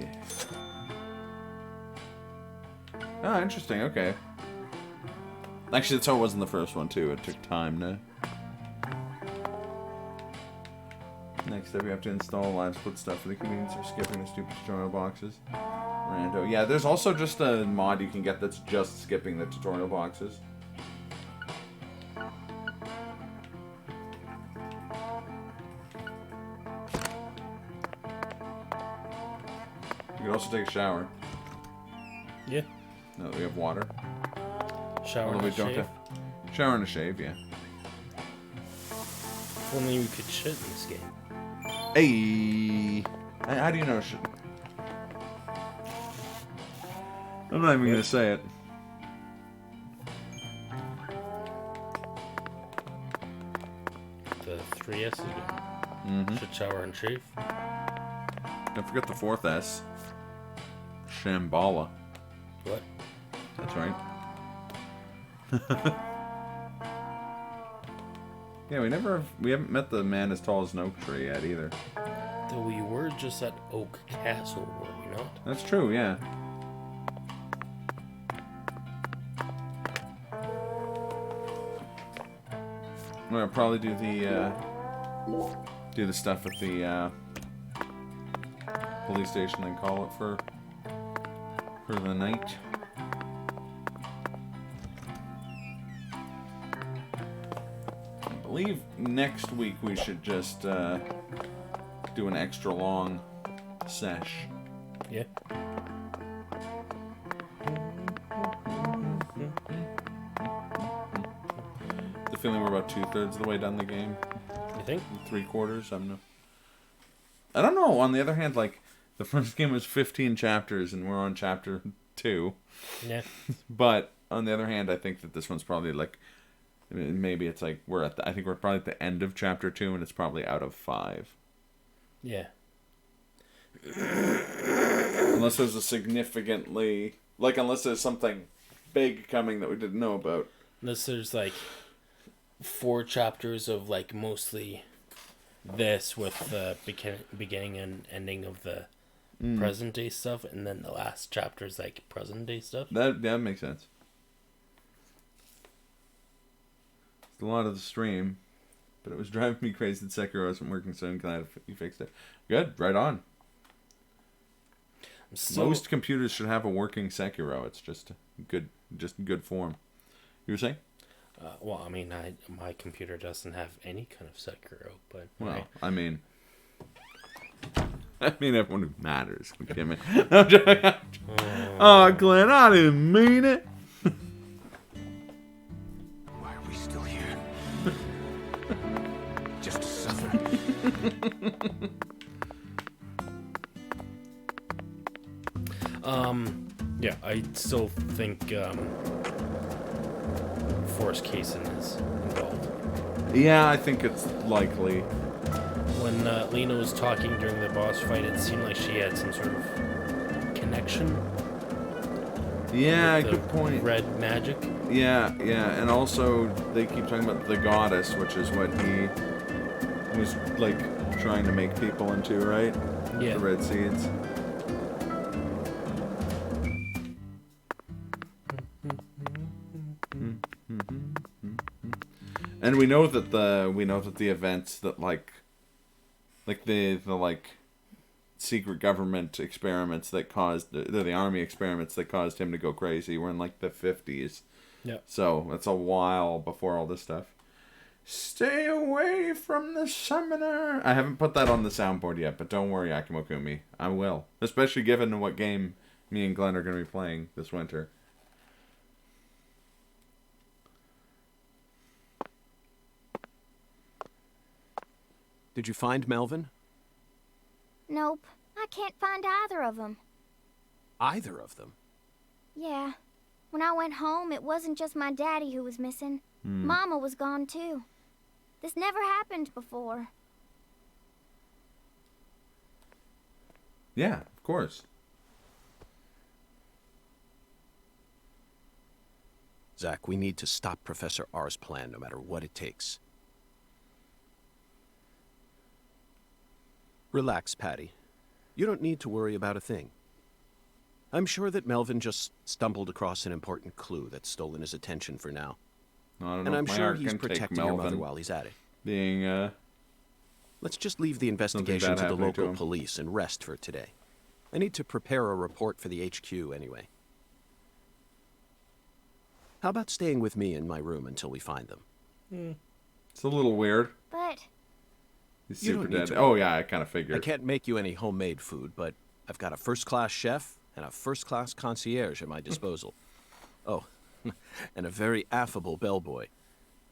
Yeah. Ah, interesting. Okay. Actually, that's how it was in the first one too. It took time to. Next step, you have to install live split stuff for the convenience of skipping the stupid tutorial boxes. Rando. Yeah, there's also just a mod you can get that's just skipping the tutorial boxes. You can also take a shower. Yeah. Now that we have water. Shower Although and a shave. Shower and a shave, yeah. If only we could shit in this game. Hey! How do you know shit? I'm not even gonna say it. The 3 S's again. Mm-hmm. Should shower and shave. Don't forget the 4th S. Shambhala. What? That's right. Yeah, we haven't met the man as tall as an oak tree yet either. Though we were just at Oak Castle, were we not? That's true, yeah. I'll probably do the stuff at the police station and call it for the night. I believe next week we should just do an extra long sesh. Yeah. The feeling we're about 2/3 of the way down the game. You think? 3/4. I don't know. On the other hand, like the first game was 15 chapters, and we're on chapter 2. Yeah. But on the other hand, I think that this one's probably like maybe it's like I think we're probably at the end of chapter 2, and it's probably out of 5. Yeah. Unless there's unless there's something big coming that we didn't know about. Unless there's like 4 chapters of like mostly this with the beginning and ending of the present day stuff, and then the last chapter is like present day stuff. That makes sense. It's a lot of the stream, but it was driving me crazy that Sekiro wasn't working, so I'm glad you fixed it. Good, right on. Most computers should have a working Sekiro. It's just good form. You were saying? Well, I mean, my computer doesn't have any kind of Sekiro, but well, right. I mean, everyone who matters. Okay, man. I'm joking. Oh, Glenn, I didn't mean it. Why are we still here? Just to suffer. Yeah, I still think Forrest Kaysen is involved. Yeah, I think it's likely. When Lena was talking during the boss fight, it seemed like she had some sort of connection. Yeah, with the good point. Red magic. Yeah, and also they keep talking about the goddess, which is what he was like trying to make people into, right? Yeah. The red seeds. And we know that the events that like the secret government experiments that caused the army experiments that caused him to go crazy were in like the 50s. Yeah. So that's a while before all this stuff. Stay away from the summoner. I haven't put that on the soundboard yet, but don't worry, Akimo Kumi. I will. Especially given what game me and Glenn are going to be playing this winter. Did you find Melvin? Nope. I can't find either of them. Either of them? Yeah. When I went home, it wasn't just my daddy who was missing. Mama was gone too. This never happened before. Yeah, of course. Zach, we need to stop Professor R's plan no matter what it takes. Relax, Patty. You don't need to worry about a thing. I'm sure that Melvin just stumbled across an important clue that's stolen his attention for now. I don't know And I'm if my sure heart he's can take protecting your mother Melvin while he's at it. being Let's just leave the investigation bad to the happening to local him. police and rest for today. I need to prepare a report for the HQ anyway. How about staying with me in my room until we find them? It's a little weird. But He's You super don't need dead. to Oh worry. yeah, I kind of I figured. can't make you any homemade food, but I've got a first-class chef and a first-class concierge at my disposal. Oh, and a very affable bellboy.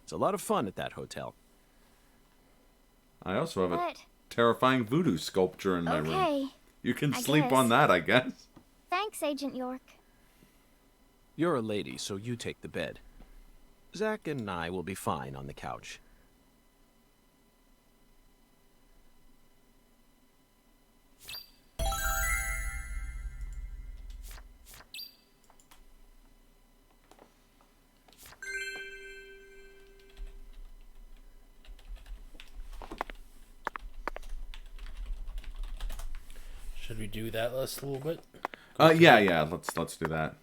It's a lot of fun at that hotel. I also have a but terrifying voodoo sculpture in my room. okay. You can I sleep on guess. that, I guess. Thanks, Agent York. You're a lady, so you take the bed. Zach and I will be fine on the couch. Should we do that last little bit? Yeah. Let's do that.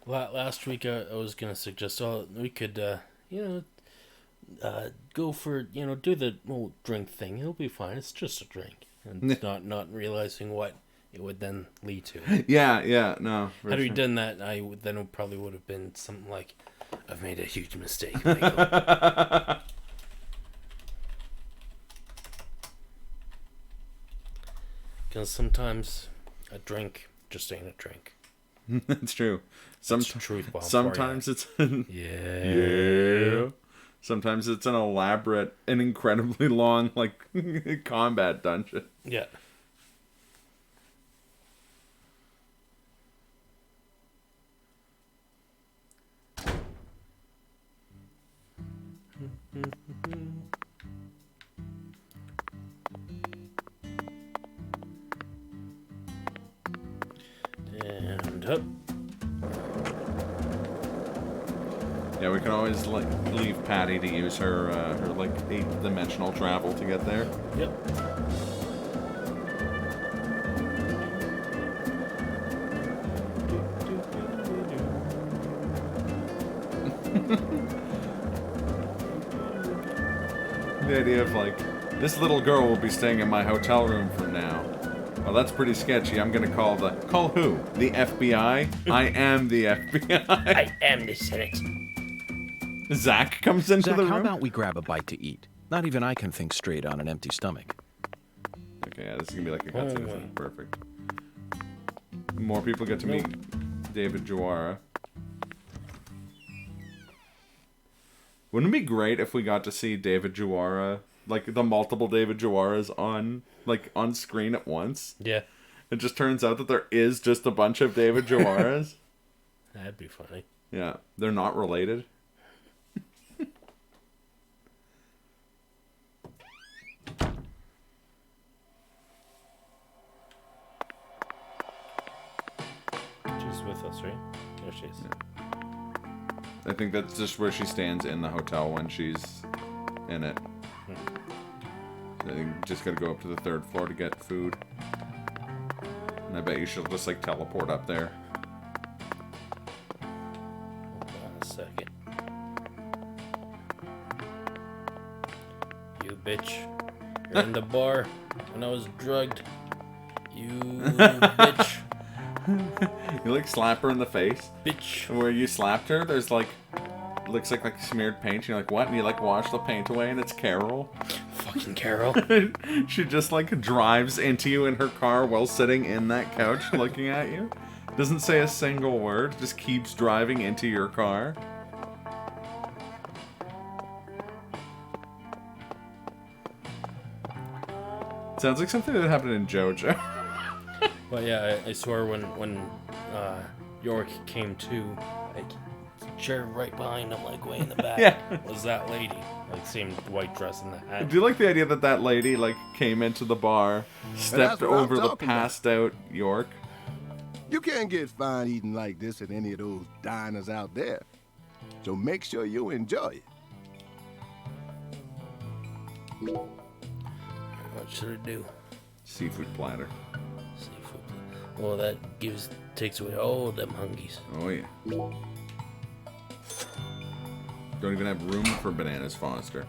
Last week I was gonna suggest we could go for do the whole drink thing. It'll be fine. It's just a drink, and not realizing what it would then lead to. Yeah, no. for Had we sure. done that, then it probably would have been something like, "I've made a huge mistake, Michael." Because sometimes a drink just ain't a drink. That's true. That's the truth bomb for Sometimes ya. it's Yeah. Sometimes it's an elaborate and incredibly long combat dungeon. Yeah. And up. Yeah, we can always leave Patty to use her 8th dimensional travel to get there. Yep. The idea of this little girl will be staying in my hotel room from now. Well, that's pretty sketchy. I'm gonna call who? The FBI? I am the FBI. I am the Senate. Zach comes into Zach, the room. how about we grab a bite to eat? Not even I can think straight on an empty stomach. Okay, yeah, this is gonna be like a cutscene. Oh. Perfect. More people get to meet David Jawara. Wouldn't it be great if we got to see David Jawara, the multiple David Jawaras on screen at once? Yeah. It just turns out that there is just a bunch of David Joaras. That'd be funny. Yeah, they're not related. She's with us, right? There she is. I think that's just where she stands in the hotel when she's in it. So you just gotta go up to the 3rd floor to get food. And I bet you she'll just like teleport up there. Hold on a second. You bitch. You're in the bar when I was drugged. You bitch. You like slap her in the face. Bitch. Where you slapped her, there's like looks like smeared paint. And you're like, what? And you like wash the paint away, and it's Carol. Fucking Carol. She just like drives into you in her car while sitting in that couch looking at you. Doesn't say a single word. Just keeps driving into your car. Sounds like something that happened in JoJo. But yeah, I swear when York came to, like, chair right behind him, like way in the back, Yeah. was that lady. Like, same white dress and the hat. Do you like the idea that that lady like came into the bar, stepped that's what I'm over the talking about. passed out York? You can't get fine eating like this at any of those diners out there. So make sure you enjoy it. What should I do? Seafood platter. Seafood. Well, that takes away all them hungies. Oh yeah. Don't even have room for bananas, Foster.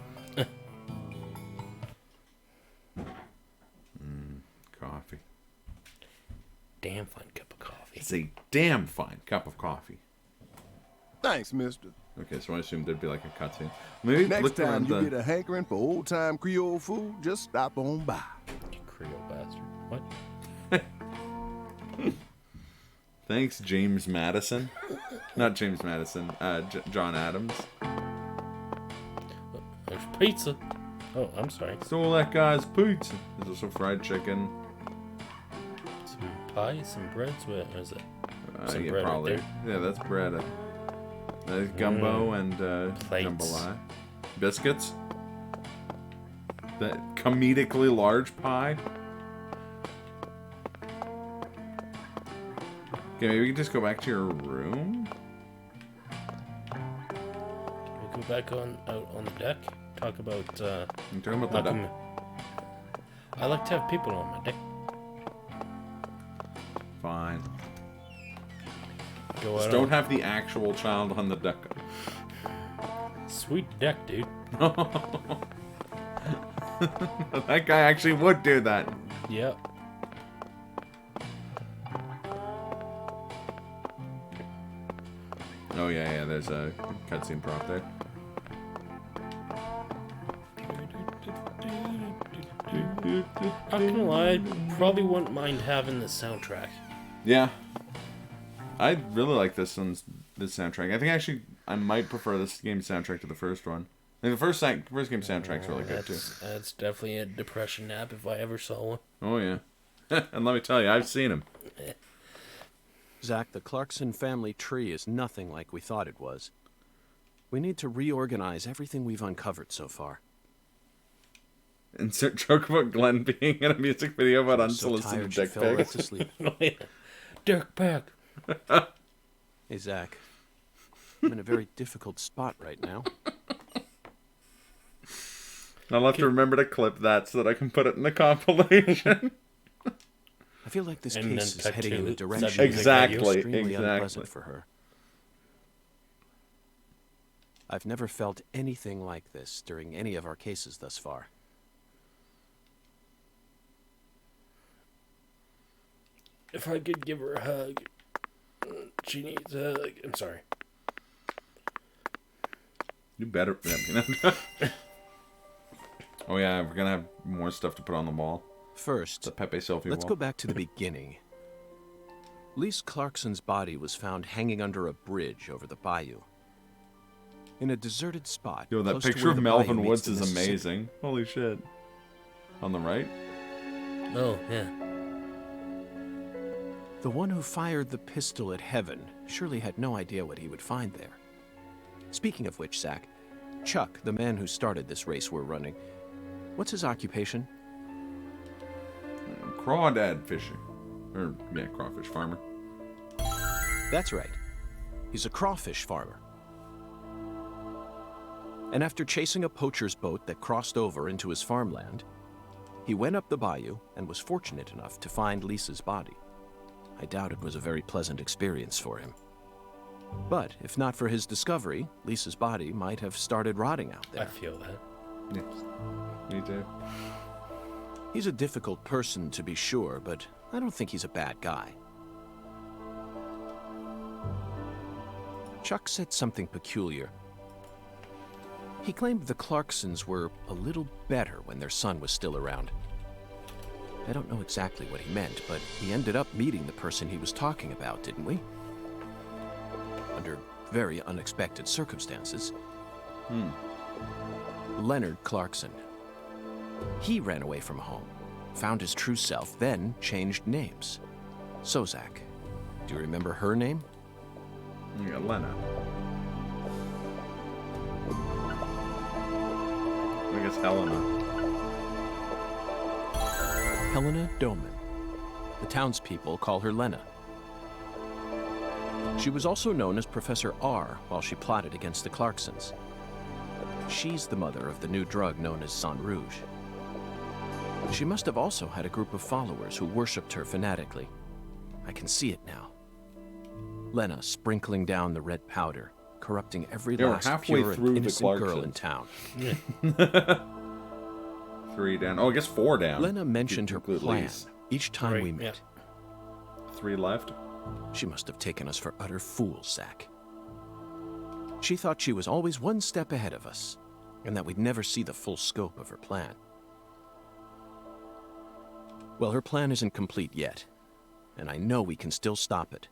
Coffee. Damn fine cup of coffee. It's a damn fine cup of coffee. Thanks, mister. Okay, so I assumed there'd be like a cutscene. Maybe Next look time around you the... get a hankering for old-time Creole food, just stop on by. You Creole bastard. What? Thanks, James Madison. Not James Madison. John Adams. There's pizza. Oh, I'm sorry. Stole that guy's pizza. There's also fried chicken. Some pie, some breads. What is it? Some Yeah, bread right probably. there. Yeah, that's bread. There's gumbo and Plates. jambalaya. Biscuits. That comedically large pie. Okay, maybe we can just go back to your room. We go back out on the deck. Talk about. I'm talking about the deck. I like to have people on my deck. Fine. Go Just out don't on- have the actual child on the deck. Sweet deck, dude. That guy actually would do that. Yeah. Oh yeah, there's a cutscene prop there. Not gonna lie, I probably wouldn't mind having the soundtrack. Yeah. I really like this soundtrack. I think actually I might prefer this game's soundtrack to the first one. I think the first game soundtrack's really good too. That's definitely a depression nap if I ever saw one. Oh yeah. And let me tell you, I've seen him. Zach, the Clarkson family tree is nothing like we thought it was. We need to reorganize everything we've uncovered so far. Insert joke about Glenn being in a music video about I'm so unsolicited tired she dick fell right pics. to sleep. Dick pic. Hey, Zach. I'm in a very difficult spot right now. I'll have to remember to clip that so that I can put it in the compilation. I feel like this And case then is cut heading to in a that direction music that's Exactly, extremely exactly. unpleasant for her. I've never felt anything like this during any of our cases thus far. If I could give her a hug. She needs a hug. I'm sorry. You better. Oh yeah, we're gonna have more stuff to put on the wall. First, The Pepe Selfie let's wall. go back to the beginning. Lise Clarkson's body was found hanging under a bridge over the bayou. In a deserted spot. Yo, that close to picture where of the Melvin bayou Woods meets the is Mississippi. amazing. Holy shit. On the right? Oh, yeah. The one who fired the pistol at Heaven surely had no idea what he would find there. Speaking of which, Zach, Chuck, the man who started this race we're running, what's his occupation? Crawdad fishing. Or, yeah, crawfish farmer. That's right. He's a crawfish farmer. And after chasing a poacher's boat that crossed over into his farmland, he went up the bayou and was fortunate enough to find Lisa's body. I doubt it was a very pleasant experience for him. But if not for his discovery, Lisa's body might have started rotting out there. I feel that. Yes. Me too. He's a difficult person to be sure, but I don't think he's a bad guy. Chuck said something peculiar. He claimed the Clarksons were a little better when their son was still around. I don't know exactly what he meant, but he ended up meeting the person he was talking about, didn't we? Under very unexpected circumstances. Leonard Clarkson. He ran away from home, found his true self, then changed names. So, Zach, do you remember her name? Yeah, Lena. I guess Helena. Helena Doman. The townspeople call her Lena. She was also known as Professor R while she plotted against the Clarksons. She's the mother of the new drug known as Sang Rouge. She must have also had a group of followers who worshipped her fanatically. I can see it now. Lena sprinkling down the red powder, corrupting every last pure and innocent girl in town. Yeah. 3 down. Oh, I guess 4 down. Lena mentioned her plan each time we met. 3 left. She must have taken us for utter fools, Zach. She thought she was always one step ahead of us, and that we'd never see the full scope of her plan. Well, her plan isn't complete yet, and I know we can still stop it.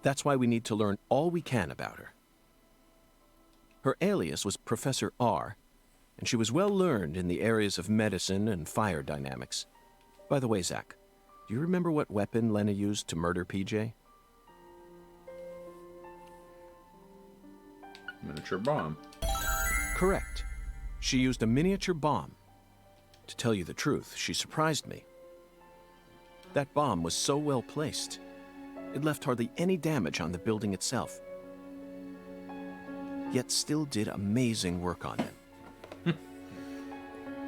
That's why we need to learn all we can about her. Her alias was Professor R, and she was well learned in the areas of medicine and fire dynamics. By the way, Zach, do you remember what weapon Lena used to murder PJ? Miniature bomb. Correct. She used a miniature bomb. To tell you the truth, she surprised me. That bomb was so well placed, it left hardly any damage on the building itself, yet still did amazing work on them.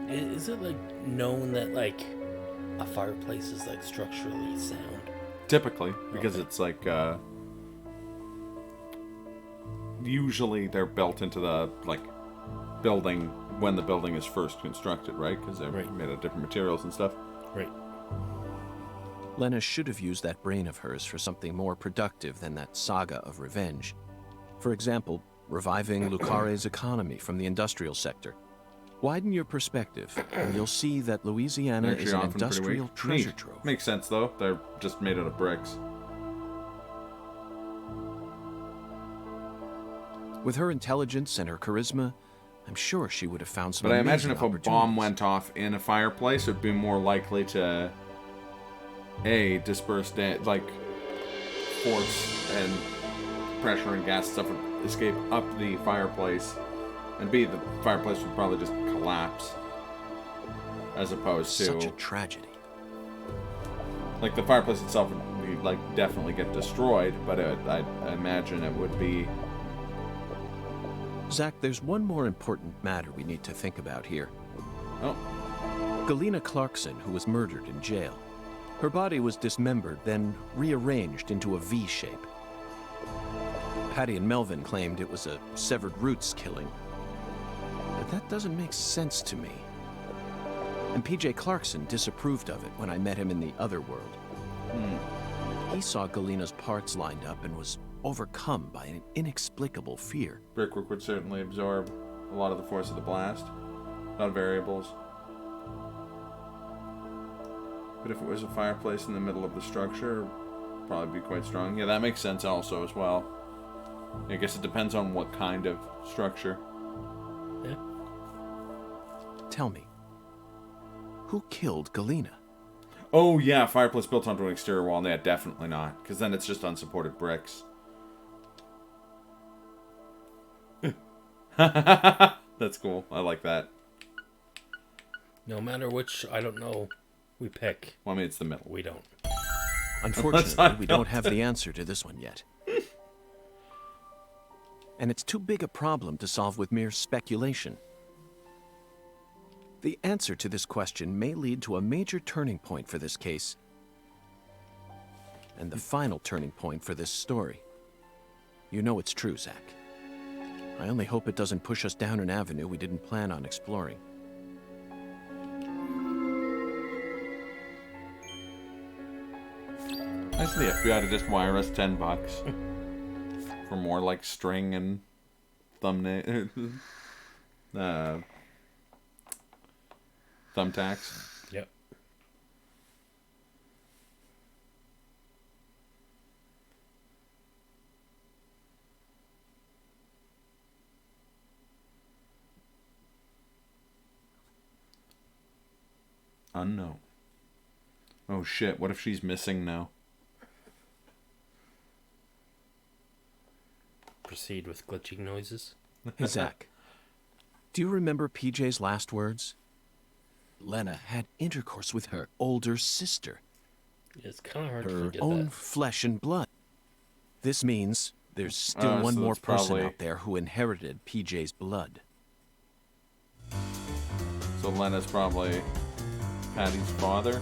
Is it, like, known that, like, a fireplace is, like, structurally sound? Typically, because it's, like, usually they're built into the, like, building when the building is first constructed, right? Because they're made of different materials and stuff. Right. Lena should have used that brain of hers for something more productive than that saga of revenge. For example, reviving Lucare's economy from the industrial sector. Widen your perspective, and you'll see that Louisiana is an industrial treasure trove. Makes sense, though. They're just made out of bricks. With her intelligence and her charisma, I'm sure she would have found some But I amazing imagine if a bomb went off in a fireplace, it'd be more likely to disperse like force and pressure and gas stuff would escape up the fireplace, and B, the fireplace would probably just collapse, as opposed to such a tragedy. Like the fireplace itself would be, like, definitely get destroyed, but I imagine it would be. Zach, there's one more important matter we need to think about here. Oh. Galena Clarkson, who was murdered in jail. Her body was dismembered, then rearranged into a V shape. Patty and Melvin claimed it was a severed roots killing. But that doesn't make sense to me. And PJ Clarkson disapproved of it when I met him in the other world. He saw Galena's parts lined up and was overcome by an inexplicable fear. Brickwork would certainly absorb a lot of the force of the blast. A lot of variables. But if it was a fireplace in the middle of the structure, it'd probably be quite strong. Yeah, that makes sense also as well. I guess it depends on what kind of structure. Yeah. Tell me, who killed Galena? Oh, yeah, fireplace built onto an exterior wall. Yeah, definitely not. Because then it's just unsupported bricks. That's cool. I like that. No matter which, I don't know, we pick. Well, I mean, it's the middle. We don't. Unfortunately, we don't have the answer to this one yet. And it's too big a problem to solve with mere speculation. The answer to this question may lead to a major turning point for this case, and the final turning point for this story. You know it's true, Zach. I only hope it doesn't push us down an avenue we didn't plan on exploring. Nice of the FBI to just wire us $10 for more like string and thumbnail, thumbtacks. Yep. Unknown. Oh shit! What if she's missing now? Proceed with glitching noises. Hey, Zach. Do you remember PJ's last words? Lena had intercourse with her older sister. It's kind of hard to Her forget own that. flesh and blood. This means there's still one so more it's person probably- out there who inherited PJ's blood. So Lena's probably Patty's father,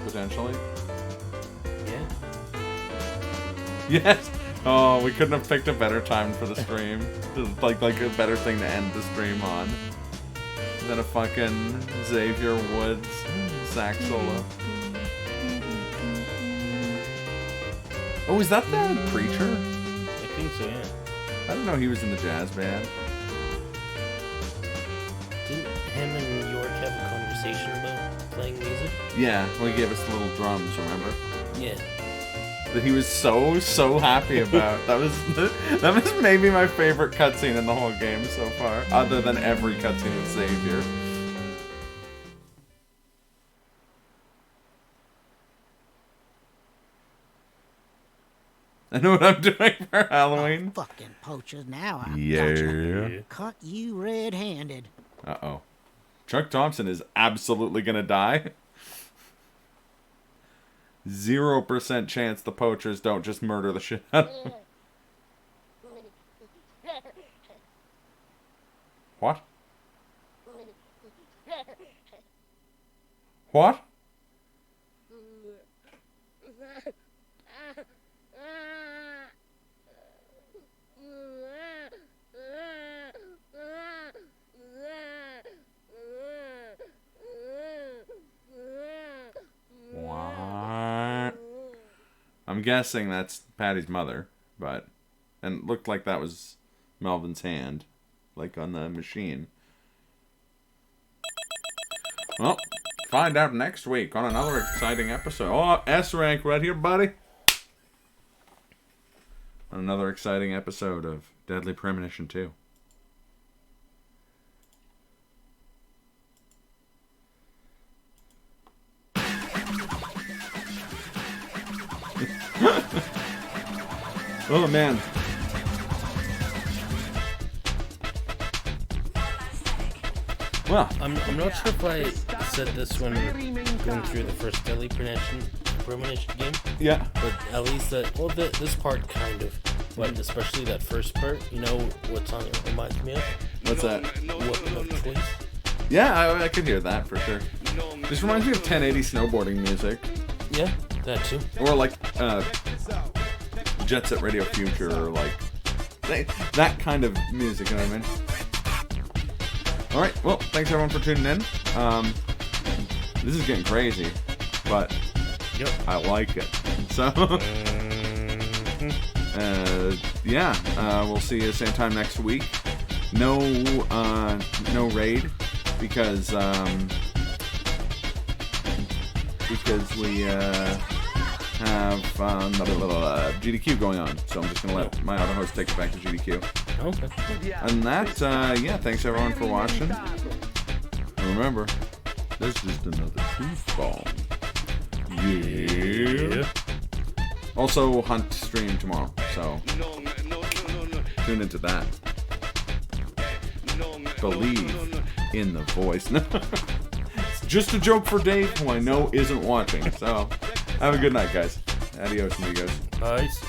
potentially. Yeah. Yes. Oh, we couldn't have picked a better time for the stream. like a better thing to end the stream on than a fucking Xavier Woods sax solo. Oh, is that the preacher? I think so, yeah. I didn't know he was in the jazz band. Didn't him and York have a conversation about playing music? Yeah, well, he gave us the little drums, remember? Yeah. That he was so happy about. That was maybe my favorite cutscene in the whole game so far, other than every cutscene with Xavier. I know what I'm doing for Halloween. Fucking poachers now. I Yeah. Caught you red-handed. Uh-oh. Chuck Thompson is absolutely gonna die. 0% chance the poachers don't just murder the shit out of him. What? What? What? I'm guessing that's Patty's mother, but... And it looked like that was Melvin's hand, like on the machine. Well, find out next week on another exciting episode. Oh, S-rank right here, buddy. On another exciting episode of Deadly Premonition 2. Oh, man. Well, I'm not sure if I said this when going through the first Deadly Premonition game. Yeah. But at least this part kind of, but especially that first part. You know what song it reminds me of? What's that? What Milk Choice? Yeah, I could hear that for sure. This reminds me of 1080 snowboarding music. Yeah, that too. Or like Jet Set Radio Future, or like that kind of music, you know what I mean? Alright, well, thanks everyone for tuning in. This is getting crazy, but yep. I like it. So, we'll see you same time next week. No raid, because we have GDQ going on, so I'm just gonna let my auto host take it back to GDQ. Okay. And that, thanks everyone for watching. And remember, there's just another foosball. Yeah. Also, Hunt stream tomorrow, so tune into that. Believe in the voice. It's just a joke for Dave, who I know isn't watching. So, have a good night, guys. Adios, amigos. Nice.